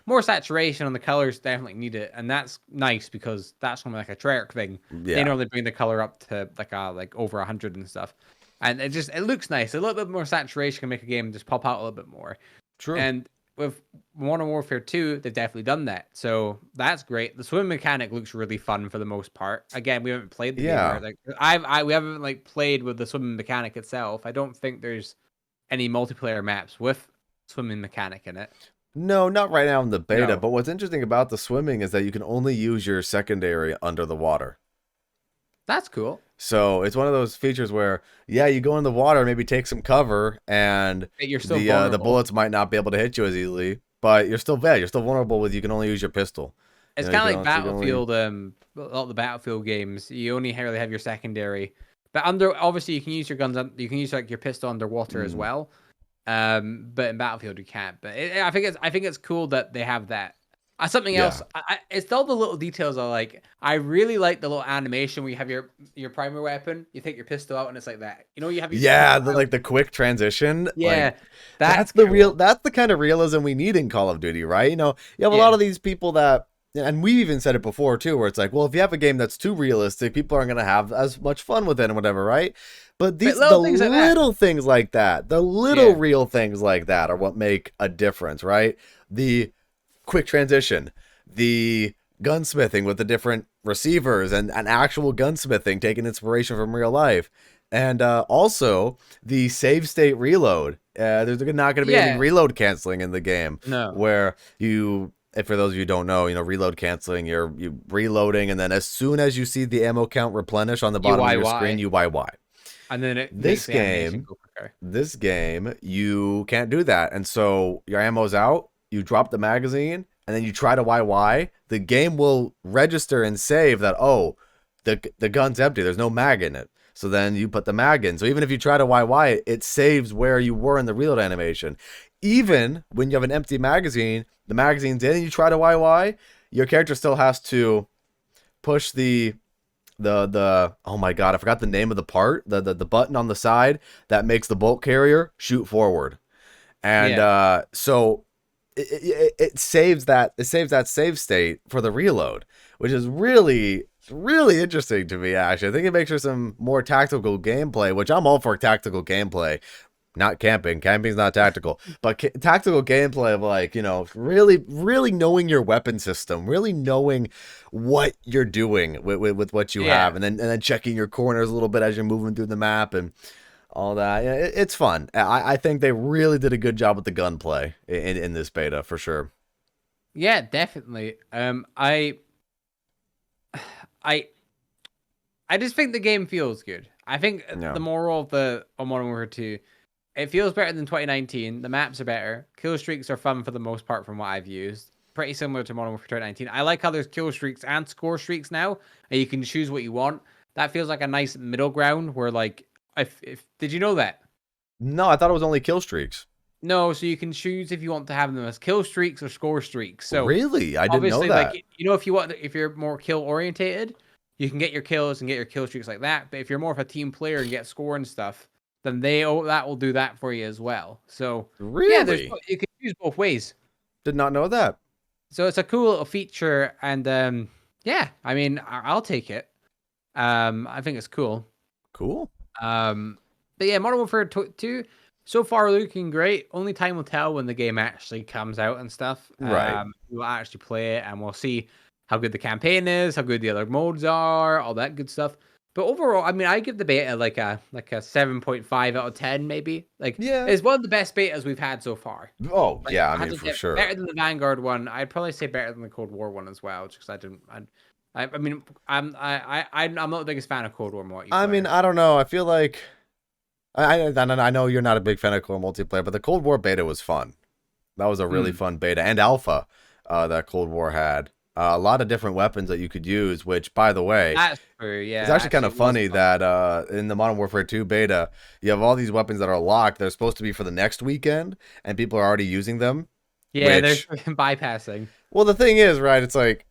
More saturation on the colors. Definitely need it, and that's nice because that's from like a Treyarch thing. They normally bring the color up to like over 100 and stuff. And it looks nice. A little bit more saturation can make a game just pop out a little bit more. True. And with Modern Warfare 2, they've definitely done that. So that's great. The swim mechanic looks really fun for the most part. Again, we haven't played the game. Like we haven't like played with the swimming mechanic itself. I don't think there's any multiplayer maps with swimming mechanic in it. No, not right now in the beta. No. But what's interesting about the swimming is that you can only use your secondary under the water. That's cool. So it's one of those features where, yeah, you go in the water, maybe take some cover, and But you're still the vulnerable. bullets might not be able to hit you as easily, but you're still bad. You're still vulnerable with you can only use your pistol. It's You kind of can like only, so you can only Battlefield. A lot of the Battlefield games, you only really have your secondary. But under obviously you can use your guns. You can use like your pistol underwater as mm, well. But in Battlefield you can't. But I think it's cool that they have that. Something else. yeah. It's all the little details I like. I really like the little animation where you have your primary weapon. You take your pistol out and it's like that. You know, you have your Yeah, pistol the, out. like the quick transition, like Yeah, that's cool. that's the kind of realism we need in Call of Duty, right? You know, you have a lot Yeah, of these people that, and we even said it before too, where it's like, well, if you have a game that's too realistic, people aren't going to have as much fun with it and whatever, right? But but these the little things like that. little things like that, the little Yeah, real things like that are what make a difference, right? The quick transition, the gunsmithing with the different receivers and actual gunsmithing taking inspiration from real life. And also the save state reload. There's not going to be any yeah. reload canceling in the game No, where you, if for those of you who don't know, you know, reload canceling, you reloading, and then as soon as you see the ammo count replenish on the bottom of your screen, UIY, you YY. and then it makes This the animation game go quicker. this game, you can't do that. And so your ammo's out, you drop the magazine, and then you try to YY. The game will register and save that, oh, the gun's empty. There's no mag in it. So then you put the mag in. So even if you try to YY, it saves where you were in the reload animation. Even when you have an empty magazine, the magazine's in and you try to YY, your character still has to push the oh my god, I forgot the name of the part, the button on the side that makes the bolt carrier shoot forward. And Yeah. so it saves that save state for the reload, which is really interesting to me. Actually, I think it makes for some more tactical gameplay, which I'm all for tactical gameplay. Not camping. Camping's not tactical, but tactical gameplay of, like, you know, really knowing your weapon system, really knowing what you're doing with what you Yeah. have, and then checking your corners a little bit as you're moving through the map and all that. Yeah, it's fun. I think they really did a good job with the gunplay in this beta for sure. Yeah, definitely. I I just think the game feels good. I think Yeah. the moral of the of Modern Warfare 2, it feels better than 2019. The maps are better. Kill streaks are fun for the most part from what I've used. Pretty similar to Modern Warfare 2019. I like how there's kill streaks and score streaks now, and you can choose what you want. That feels like a nice middle ground where, like, if did you know that? No, I thought it was only kill streaks. No, so you can choose if you want to have them as kill streaks or score streaks. So Really? I didn't know obviously, like, that. you know, if you're more kill orientated, you can get your kills and get your kill streaks like that. But if you're more of a team player and get score and stuff, then that will do that for you as well. So yeah, Really? you can use both ways. Did not know that. So it's a cool little feature, and yeah, I mean, I'll take it. I think it's cool. Cool. But yeah, Modern Warfare 2 so far looking great. Only time will tell when the game actually comes out and stuff. Right. We'll actually play it and we'll see how good the campaign is, how good the other modes are, all that good stuff. But overall, I mean, I give the beta like a 7.5 out of 10, maybe. Like, Yeah. it's one of the best betas we've had so far. Oh, Like, yeah, I I had mean, to for get sure. better than the Vanguard one. I'd probably say better than the Cold War one as well, just because I didn't. I mean, I'm not the biggest fan of Cold War I mean, multiplayer. I don't know. I feel like I know you're not a big fan of Cold multiplayer, but the Cold War beta was fun. That was a really Mm, fun beta and alpha that Cold War had. A lot of different weapons that you could use, which, by the way, that's true. it's Yeah, actually kind actually, of it was funny fun. that in the Modern Warfare 2 beta, you have all these weapons that are locked. They're supposed to be for the next weekend, and people are already using them, Yeah, they're which, bypassing. well, the thing is, right, it's like,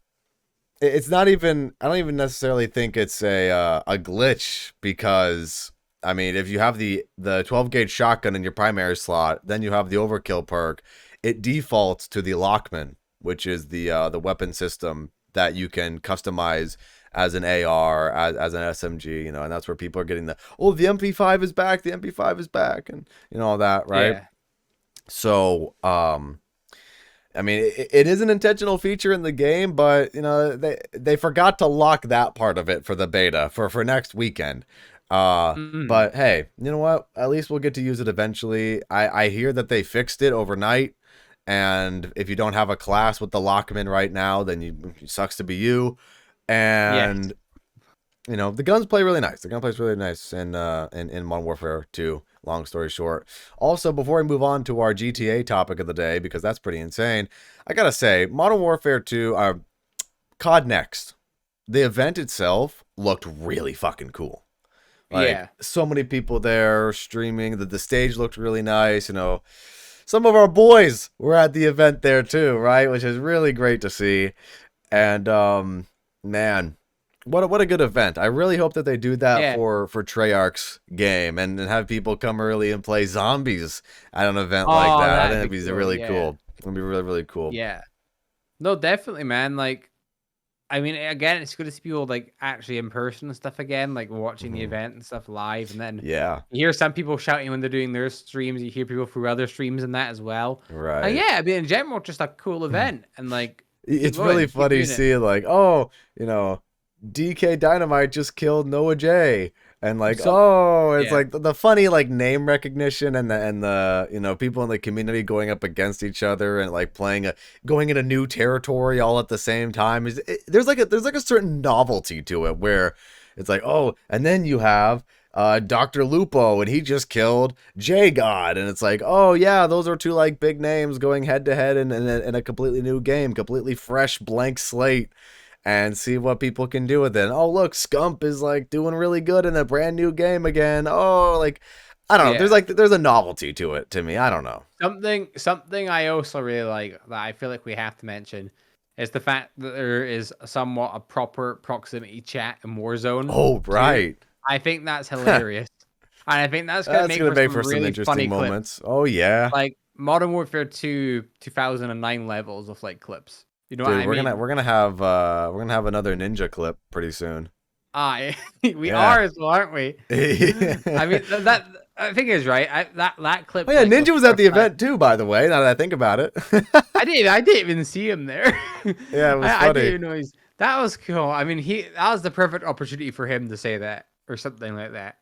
it's not even, I don't even necessarily think it's a glitch because, I mean, if you have the 12 gauge shotgun in your primary slot, then you have the overkill perk, it defaults to the Lockman, which is the weapon system that you can customize as an AR, as an SMG, you know, and that's where people are getting the MP5 is back, the MP5 is back, and you know all that, right? Yeah. So, I mean, it is an intentional feature in the game, but you know they forgot to lock that part of it for the beta for next weekend. Mm. But hey, you know what? At least we'll get to use it eventually. I hear that they fixed it overnight, and if you don't have a class with the Lockman right now, then it sucks to be you. Yes. And you know, the guns play really nice. The gun plays really nice in Modern Warfare 2. Long story short. Also, before we move on to our GTA topic of the day, because that's pretty insane, I gotta say, Modern Warfare 2, COD Next, the event itself looked really fucking cool. Like, Yeah. so many people there streaming. The stage looked really nice. You know, some of our boys were at the event there too, right? Which is really great to see. And man, what a good event. I really hope that they do that Yeah. for Treyarch's game and have people come early and play zombies at an event like Oh, that. I think that'd that'd be be cool. really Yeah. cool. It'd be really, really cool. Yeah. No, definitely, man. Like, I mean, again, it's good to see people like actually in person and stuff again, like watching the event and stuff live. And then Yeah. you hear some people shouting when they're doing their streams. You hear people through other streams and that as well. Right. Yeah, I mean, in general, just a cool event. And like, keep It's really going, keep funny doing it. seeing like, oh, you know, DK Dynamite just killed Noah J. And like, So, oh, it's yeah. like the funny like name recognition and the you know, people in the community going up against each other and like going into new territory all at the same time. There's like a certain novelty to it where it's like, oh, and then you have Dr. Lupo and he just killed J God, and it's like, oh yeah, those are two like big names going head to head in a completely new game, completely fresh blank slate, and see what people can do with it. And, oh look, Scump is like doing really good in a brand new game again. Oh, like I don't know. Yeah. There's a novelty to it to me. I don't know. Something I also really like that I feel like we have to mention is the fact that there is somewhat a proper proximity chat in Warzone Oh too. right, I think that's hilarious. And I think that's gonna that's make gonna for make some for some really funny interesting clips. moments. Oh yeah, Like Modern Warfare 2 2009 levels of like clips. You know what dude, I mean? we're gonna have another ninja clip pretty soon. I we Yeah. are as well, aren't we? I mean that the thing is right. That clip Oh yeah, like was Ninja was at the perfect. event too, by the way. Now that I think about it. I didn't even see him there. Yeah, it was I didn't funny. even know that was cool. I mean, that was the perfect opportunity for him to say that or something like that.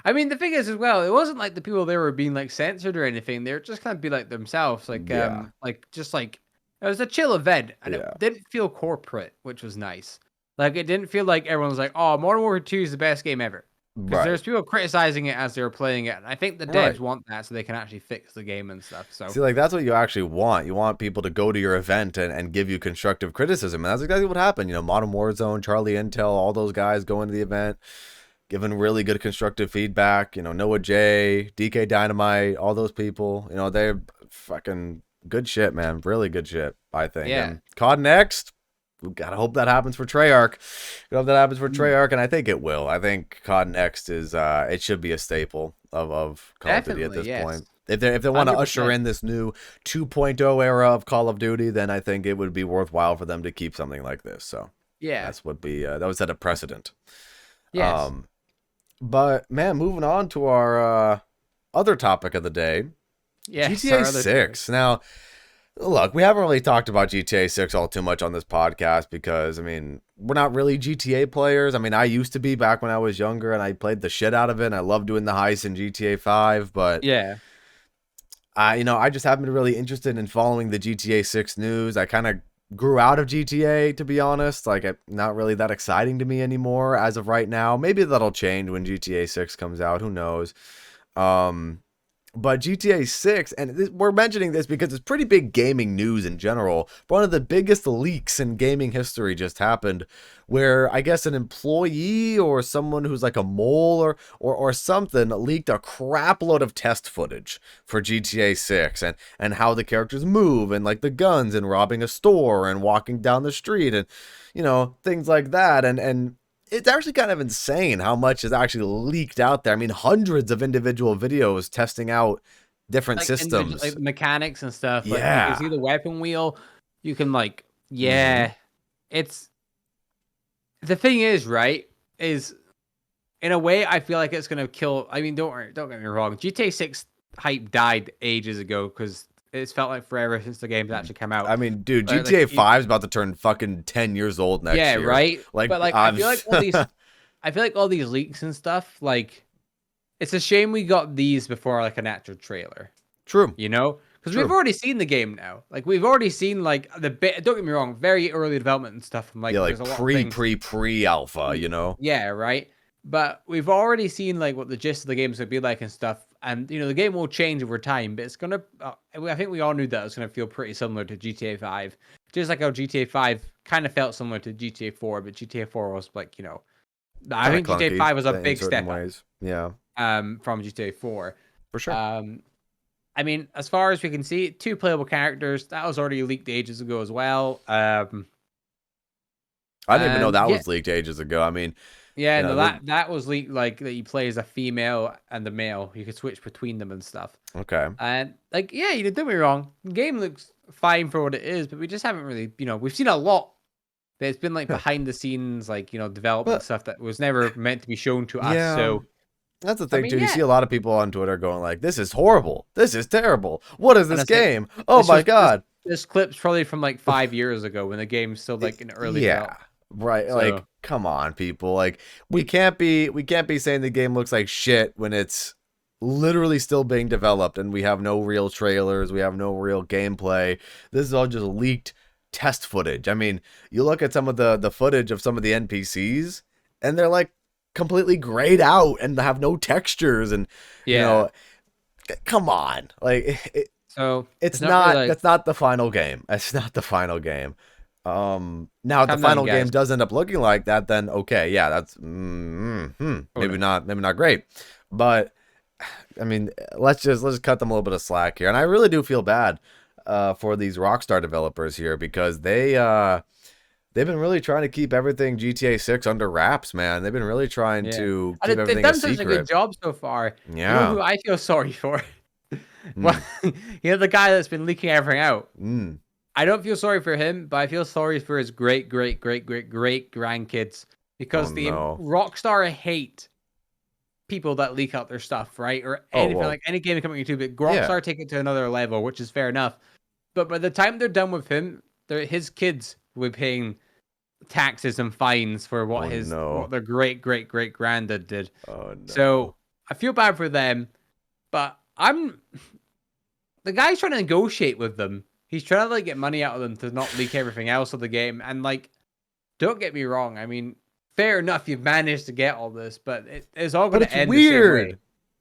I mean, the thing is as well, it wasn't like the people there were being like censored or anything. They were just kind of be like themselves, Yeah, just like it was a chill event, and it yeah, didn't feel corporate, which was nice. Like it didn't feel like everyone was like, "Oh, Modern Warfare 2 is the best game ever." Because right, there's people criticizing it as they were playing it, and I think the devs right. want that so they can actually fix the game and stuff. So See, like that's what you actually want. You want people to go to your event and give you constructive criticism, and that's exactly what happened. You know, Modern Warzone, Charlie Intel, all those guys going to the event, giving really good constructive feedback. You know, Noah J, DK Dynamite, all those people. You know, they're fucking good shit, man. Really good shit, I think. yeah. And COD Next, we gotta hope that happens for Treyarch. Gotta hope that happens for Treyarch, and I think it will. I think COD Next is it should be a staple of Call of Duty at Definitely, this yes. point. If they want to usher 100%. in this new 2.0 era of Call of Duty, then I think it would be worthwhile for them to keep something like this. So Yeah. that's would be that would set a precedent. Yes. But man, moving on to our other topic of the day, Yes. GTA Our other 6. Now, look, we haven't really talked about GTA 6 all too much on this podcast because, I mean, we're not really GTA players. I mean, I used to be back when I was younger and I played the shit out of it and I love doing the heists in GTA 5, but Yeah. I just haven't been really interested in following the GTA 6 news. I kind of grew out of GTA, to be honest. Like, not really that exciting to me anymore as of right now. Maybe that'll change when GTA 6 comes out. Who knows? Um, but GTA 6, and we're mentioning this because it's pretty big gaming news in general. One of the biggest leaks in gaming history just happened where I guess an employee or someone who's like a mole or something leaked a crap load of test footage for GTA 6 and how the characters move and like the guns and robbing a store and walking down the street and things like that and it's actually kind of insane how much is actually leaked out there. I mean, hundreds of individual videos testing out different Like individual, systems. like mechanics and stuff. Like you can Yeah. see the weapon wheel. You can like, Hmm. yeah. It's the thing is, right? Is in a way I feel like it's gonna kill. I mean, don't get me wrong. GTA 6 hype died ages ago because it's felt like forever since the game's actually come out. I mean, dude, Like, GTA 5 is about to turn fucking 10 years old next yeah, year. right. Like, But like, I feel like all these leaks and stuff. Like, it's a shame we got these before like an actual trailer. true. Because Because we've already seen the game now. Like, we've already seen, like, the bit. Don't get me wrong, very early development and stuff. And, like, Yeah, like there's a lot of things. Pre-alpha, you know? Yeah, right. But we've already seen, like, what the gist of the game's gonna be like and stuff. And, the game will change over time, but it's gonna. I think we all knew that it was gonna feel pretty similar to GTA 5. Just like how GTA 5 kind of felt similar to GTA 4, but GTA 4 was, like, I think GTA 5 was a big step ways. Yeah. From GTA 4. For sure. I mean, as far as we can see, 2 playable characters. That was already leaked ages ago as well. I didn't even know that was leaked ages ago. I mean, yeah, no, that was leaked, like, that you play as a female and a male. You could switch between them and stuff. Okay. And, like, yeah, you didn't do me wrong. The game looks fine for what it is, but we just haven't really, we've seen a lot. But it's been, like, behind the scenes, like, development stuff that was never meant to be shown to us. So that's the thing, too. You see a lot of people on Twitter going like, this is horrible. This is terrible. What is this game? Oh, my God. This clip's probably from, like, 5 years ago when the game's still, like, in early development. Right. So, like, come on, people. Like, we can't be saying the game looks like shit when it's literally still being developed and we have no real trailers. We have no real gameplay. This is all just leaked test footage. I mean, you look at some of the footage of some of the NPCs and they're, like, completely grayed out and have no textures and come on, like it's not really, that's not the final game. That's not the final game. Now if the final game does end up looking like that, then okay, yeah, that's maybe not great, but I mean, let's just cut them a little bit of slack here. And I really do feel bad for these Rockstar developers here because they've been really trying to keep everything GTA 6 under wraps, man. They've been really trying to keep everything a secret. They've done such a good job so far. Yeah. You know who I feel sorry for? Well, the guy that's been leaking everything out. I don't feel sorry for him, but I feel sorry for his great grandkids because Rockstar hate people that leak out their stuff, right? Or anything like any game coming to, but Rockstar take it to another level, which is fair enough. But by the time they're done with him, his kids will be paying taxes and fines for what what their great granddad did. So I feel bad for them, but the guy's trying to negotiate with them. He's trying to, like, get money out of them to not leak everything else of the game. And, like, don't get me wrong. I mean, fair enough, you've managed to get all this, but it's all going to end the same way.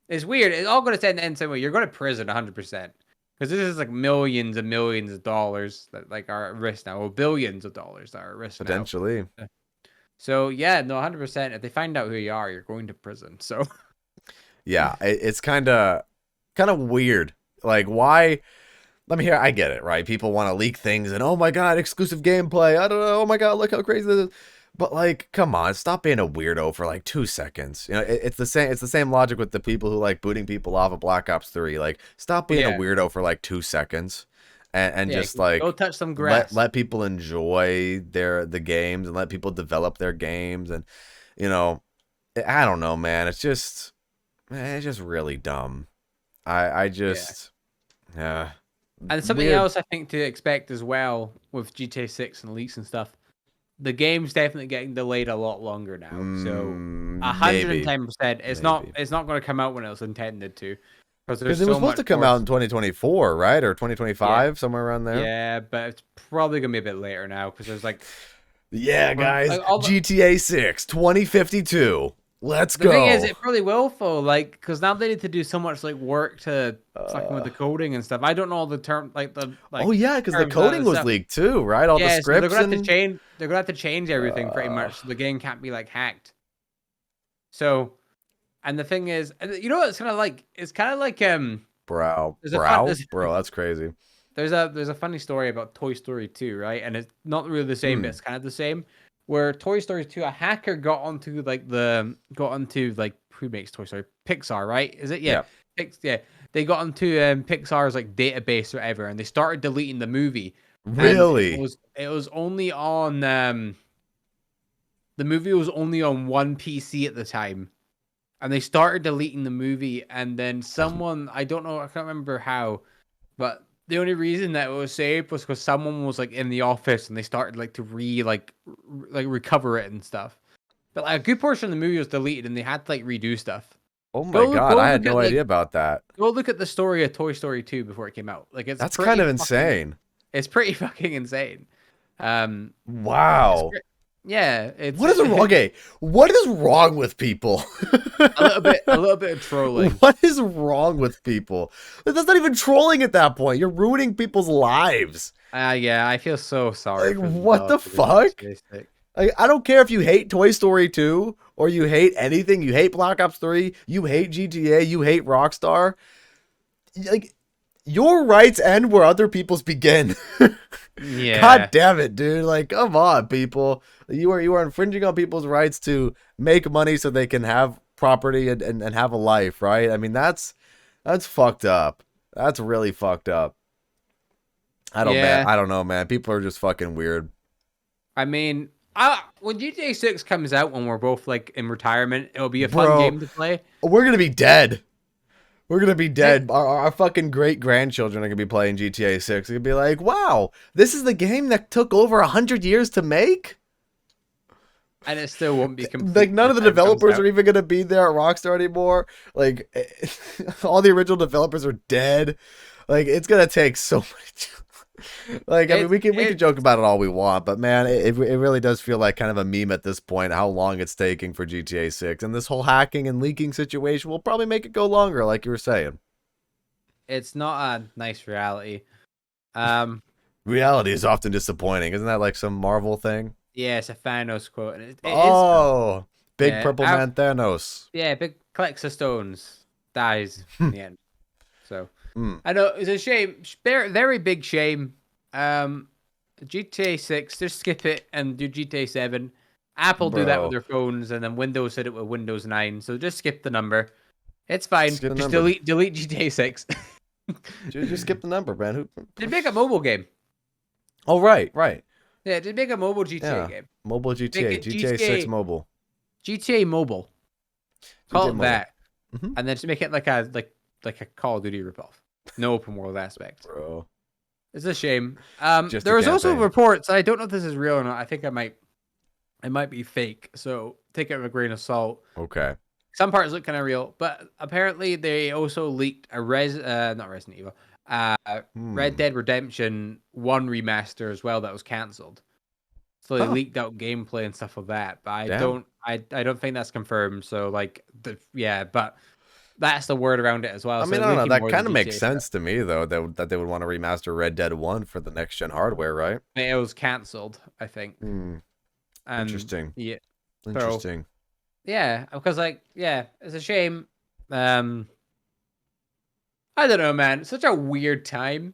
It's weird. It's all going to end the same way. You're going to prison 100%. Because this is, like, millions and millions of dollars that, like, are at risk now. Or billions of dollars that are at risk potentially. Now. So, yeah, no, 100%. If they find out who you are, you're going to prison. So, yeah, it's kind of weird. Like, why? Let me hear. I get it, right? People want to leak things and, oh my God, exclusive gameplay. I don't know. Oh my God, look how crazy this is. But, like, come on, stop being a weirdo for, like, 2 seconds. It's the same logic with the people who like booting people off of Black Ops 3. Like, stop being a weirdo for, like, 2 seconds and just, like, go touch some grass. Let people enjoy the games and let people develop their games. And, I don't know, man. It's just really dumb. I just and something else I think to expect as well with GTA 6 and leaks and stuff. The game's definitely getting delayed a lot longer now. So 110%. It's not going to come out when it was intended to. Because it was supposed to come out in 2024, right? Or 2025, somewhere around there. Yeah, but it's probably going to be a bit later now because there's like... Yeah, guys. GTA 6, 2052. Let's go. The thing is, it probably will, though, like, because now they need to do so much, like, work to fucking with the coding and stuff. I don't know all the term, like, oh yeah, because the coding was leaked too, right? All the scripts. So they're gonna have to change everything pretty much. So the game can't be, like, hacked. So, and the thing is, you know what? It's kind of like bro, that's crazy. There's a funny story about Toy Story 2, right? And it's not really the same, but it's kind of the same. Where Toy Story 2, a hacker got onto who makes Toy Story? Pixar, right? Is it? Yeah. They got onto Pixar's, like, database or whatever, and they started deleting the movie. Really? It was only on the movie was only on one PC at the time. And they started deleting the movie, and then someone, I don't know, I can't remember how, but the only reason that it was saved was because someone was, like, in the office and they started, like, to recover it and stuff. But, like, a good portion of the movie was deleted and they had to, like, redo stuff. Oh my God, Go I had look at no idea about that. go look at the story of Toy Story 2 before it came out. Like That's kind of insane. it's pretty fucking insane. Um, it's Wow. great. Yeah, What is wrong? Okay, what is wrong with people? a little bit of trolling. What is wrong with people? That's not even trolling at that point. You're ruining people's lives. Yeah, I feel so sorry Like, for the what the developers of fuck? GTA 6. Like, I don't care if you hate Toy Story 2 or you hate anything. You hate Black Ops 3. You hate GTA. You hate Rockstar. Like, your rights end where other people's begin. Yeah. God damn it, dude. Like, come on, people. You are infringing on people's rights to make money so they can have property and have a life, right? I mean, that's fucked up. That's really fucked up. I don't know, man. People are just fucking weird. I mean, when GTA 6 comes out when we're both like in retirement, it'll be a fun game to play. We're gonna be dead. We're gonna be dead. Our fucking great grandchildren are gonna be playing GTA 6. They're gonna be like, wow, this is the game that took over 100 years to make? And it still won't be complete. Like, none of the developers are even gonna be there at Rockstar anymore. Like, all the original developers are dead. Like, it's gonna take so much. Like, I mean, we can joke about it all we want, but man, it really does feel like kind of a meme at this point, how long it's taking for GTA 6. And this whole hacking and leaking situation will probably make it go longer, like you were saying. It's not a nice reality. Reality is often disappointing. Isn't that like some Marvel thing? Yeah, it's a Thanos quote. And big purple man Thanos. Yeah, big collects of stones, dies in the end. So... I know it's a shame, very big shame. GTA 6, just skip it and do GTA 7. Apple do that with their phones, and then Windows did it with Windows 9. So just skip the number. It's fine. Just delete GTA 6. Just skip the number, man. Just make a mobile game. Oh right. Yeah, just make a mobile GTA game. Mobile GTA 6 mobile. GTA Mobile. Call it that, and then just make it like a Call of Duty ripoff. No open world aspect. Bro. It's a shame. There was also reports. I don't know if this is real or not. I think it might be fake. So take it with a grain of salt. Okay. Some parts look kind of real, but apparently they also leaked a not Resident Evil, Red Dead Redemption 1 remaster as well that was cancelled. So they leaked out gameplay and stuff like that. But I don't think that's confirmed. So but. That's the word around it as well. I mean, I don't know. That kind of makes sense to me, though, that they would want to remaster Red Dead 1 for the next-gen hardware, right? It was cancelled, I think. Interesting. Yeah. Interesting. So, yeah, because, it's a shame. I don't know, man. It's such a weird time.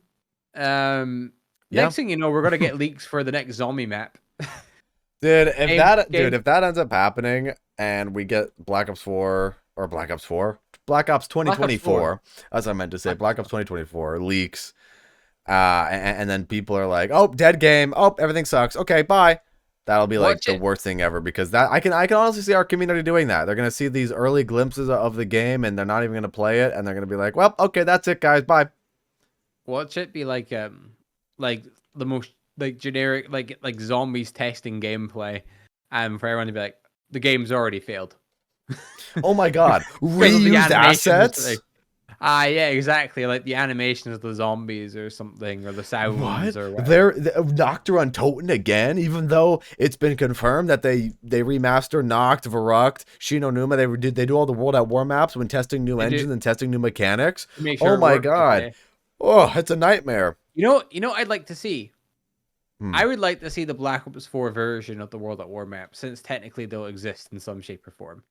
Next thing you know, we're going to get leaks for the next zombie map. Dude, if that ends up happening and we get Black Ops 4 or Black Ops 2024, as I meant to say, Black Ops 2024 leaks, and then people are like, "Oh, dead game. Oh, everything sucks. Okay, bye." That'll be like the worst thing ever, because I can honestly see our community doing that. They're gonna see these early glimpses of the game, and they're not even gonna play it, and they're gonna be like, "Well, okay, that's it, guys. Bye." Watch it be like the most generic like zombies testing gameplay, and for everyone to be like, the game's already failed. Oh my God, reused assets. Yeah, exactly. Like the animations of the zombies or something, or the sounds or whatever. They're Noctur on Toten again, even though it's been confirmed that they remaster Noct, Verruct, Shino Numa. They do all the World at War maps when testing new engines and testing new mechanics. Sure, oh my God. Okay. Oh, it's a nightmare. You know I'd like to see? I would like to see the Black Ops 4 version of the World at War map, since technically they'll exist in some shape or form.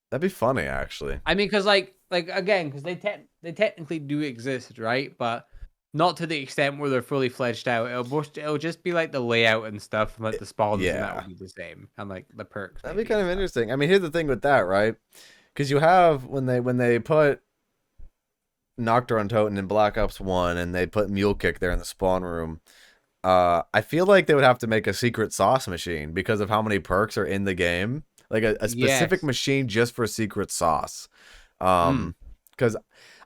That'd be funny, actually. I mean, because because they technically do exist, right? But not to the extent where they're fully fledged out. It'll just be like the layout and stuff, like the spawns, and that would be the same, and like the perks. That'd be kind of interesting. I mean, here's the thing with that, right? Because you have when they put Noctur on Toten in Black Ops 1, and they put Mule Kick there in the spawn room. I feel like they would have to make a secret sauce machine because of how many perks are in the game. Like a specific machine just for secret sauce. Because,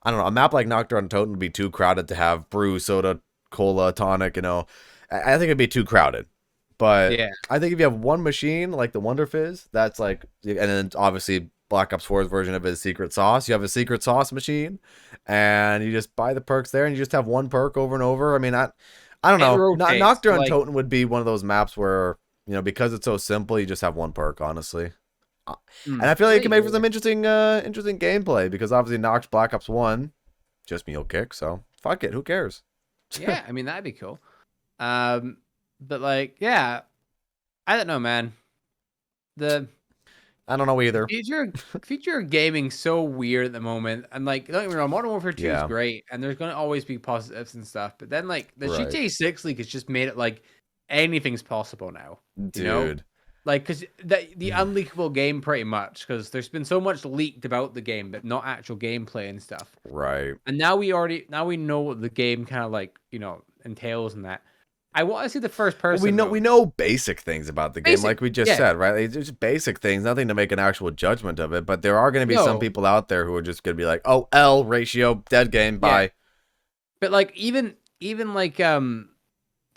I don't know, a map like Noctur on Toten would be too crowded to have brew, soda, cola, tonic, I think it'd be too crowded. But I think if you have one machine, like the Wonder Fizz, that's like, and then obviously Black Ops 4's version of his secret sauce. You have a secret sauce machine, and you just buy the perks there, and you just have one perk over and over. I mean, I don't know. Nocturne like, Totem would be one of those maps where, because it's so simple, you just have one perk, honestly. And I feel like it can make for some interesting gameplay, because obviously Nox Black Ops 1 just mule kick, so fuck it, who cares? Yeah, I mean, that'd be cool. But like, yeah, I don't know, man. I don't know either. Future of gaming's so weird at the moment, and like, don't get me wrong, Modern Warfare 2 is great, and there's gonna always be positives and stuff. But then like the GTA 6 leak has just made it like anything's possible now, dude. Like, because the unleakable game, pretty much, because there's been so much leaked about the game, but not actual gameplay and stuff. Right. And now we know what the game kind of like, entails and that. I want to see the first person. We know basic things about the game, like we just said, right? It's just basic things, nothing to make an actual judgment of it. But there are going to be some people out there who are just going to be like, "Oh, L ratio, dead game, bye." But like even like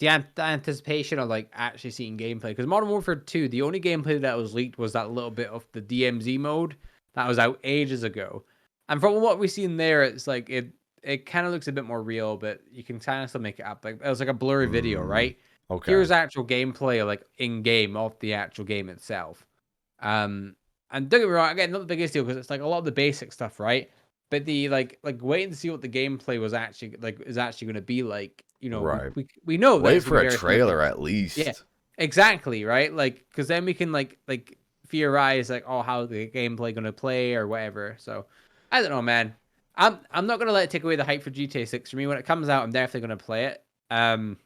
the anticipation of like actually seeing gameplay, because Modern Warfare 2, the only gameplay that was leaked was that little bit of the DMZ mode that was out ages ago, and from what we've seen there, it's like it kind of looks a bit more real, but you can kind of still make it up. Like, it was like a blurry video, right? Okay. Here's actual gameplay, like in game of the actual game itself. And don't get me wrong, again, not the biggest deal, because it's like a lot of the basic stuff, right? But the like waiting to see what the gameplay was actually like is actually going to be like. Right. We know. Wait for a trailer at least. Yeah, exactly. Right. Like, because then we can like theorize like, oh, how the gameplay gonna play or whatever. So I don't know, man. I'm not gonna let it take away the hype for GTA 6 for me. When it comes out, I'm definitely gonna play it. But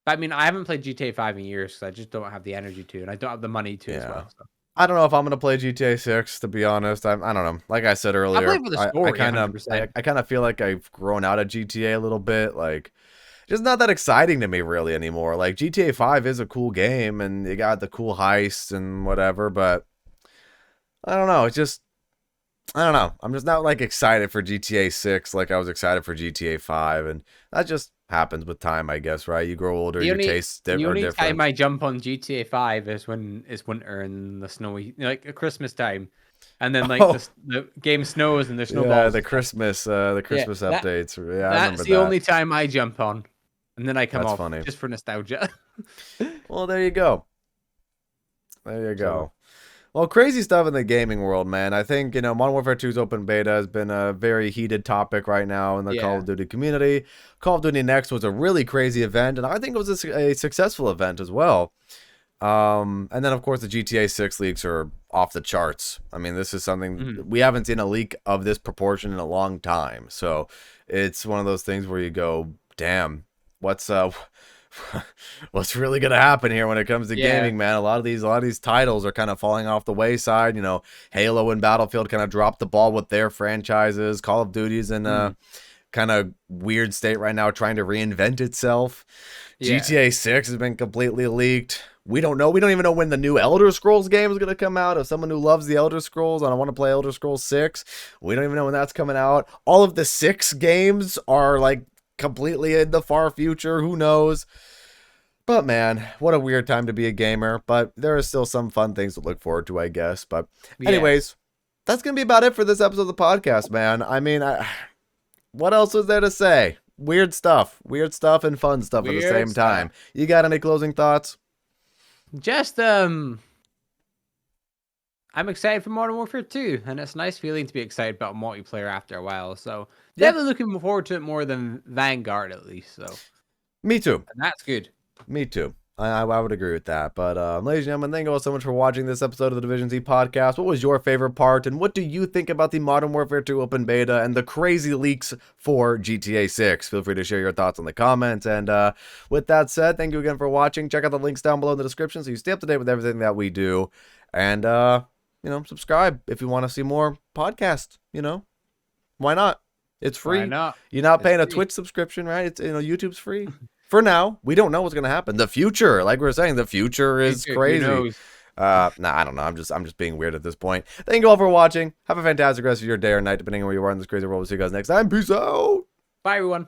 I mean, I haven't played GTA 5 in years because I just don't have the energy to, and I don't have the money to as well. So. I don't know if I'm gonna play GTA 6, to be honest. I don't know. Like I said earlier, I kind of feel like I've grown out of GTA a little bit. Like, just not that exciting to me really anymore. Like, GTA 5 is a cool game, and you got the cool heists and whatever, but I don't know. It's just, I don't know. I'm just not like excited for GTA 6 like I was excited for GTA 5, and that just happens with time, I guess, right? You grow older, your tastes are different. The only time I jump on GTA 5 is when it's winter and the snowy, like at Christmas time, and then like the game snows and there's snowballs. Yeah, the Christmas updates. Yeah, I remember that's the only time I jump on, and then I come off funny. just for nostalgia. Well, there you go. There you go. Well, crazy stuff in the gaming world, man. I think, Modern Warfare 2's open beta has been a very heated topic right now in the Call of Duty community. Call of Duty Next was a really crazy event, and I think it was a successful event as well. And then, of course, the GTA 6 leaks are off the charts. I mean, this is something we haven't seen a leak of this proportion in a long time. So it's one of those things where you go, damn, what's really gonna happen here when it comes to gaming, man? A lot of these titles are kind of falling off the wayside. Halo and Battlefield kind of dropped the ball with their franchises. Call of Duty's in a kind of weird state right now, trying to reinvent itself. GTA 6 has been completely leaked. We don't know. We don't even know when the new Elder Scrolls game is going to come out. As someone who loves the Elder Scrolls and I want to play Elder Scrolls 6, we don't even know when that's coming out. All of the 6 games are like completely in the far future. Who knows? But man, what a weird time to be a gamer. But there are still some fun things to look forward to, I guess. But anyways, that's going to be about it for this episode of the podcast, man. I mean, what else was there to say? Weird stuff and fun stuff at the same time. You got any closing thoughts? Just, I'm excited for Modern Warfare 2, and it's a nice feeling to be excited about multiplayer after a while. So definitely looking forward to it more than Vanguard, at least. So me too. And that's good. Me too. I would agree with that. But ladies and gentlemen, thank you all so much for watching this episode of the Division Z podcast. What was your favorite part, and what do you think about the Modern Warfare 2 open beta and the crazy leaks for GTA 6? Feel free to share your thoughts in the comments. And with that said, thank you again for watching. Check out the links down below in the description so you stay up to date with everything that we do. And subscribe if you want to see more podcasts. Why not? It's free. Why not? You're not paying a Twitch subscription, right? It's YouTube's free. For now, we don't know what's gonna happen. The future, like we were saying, the future is crazy. I don't know. I'm just being weird at this point. Thank you all for watching. Have a fantastic rest of your day or night, depending on where you are in this crazy world. We'll see you guys next time. Peace out. Bye, everyone.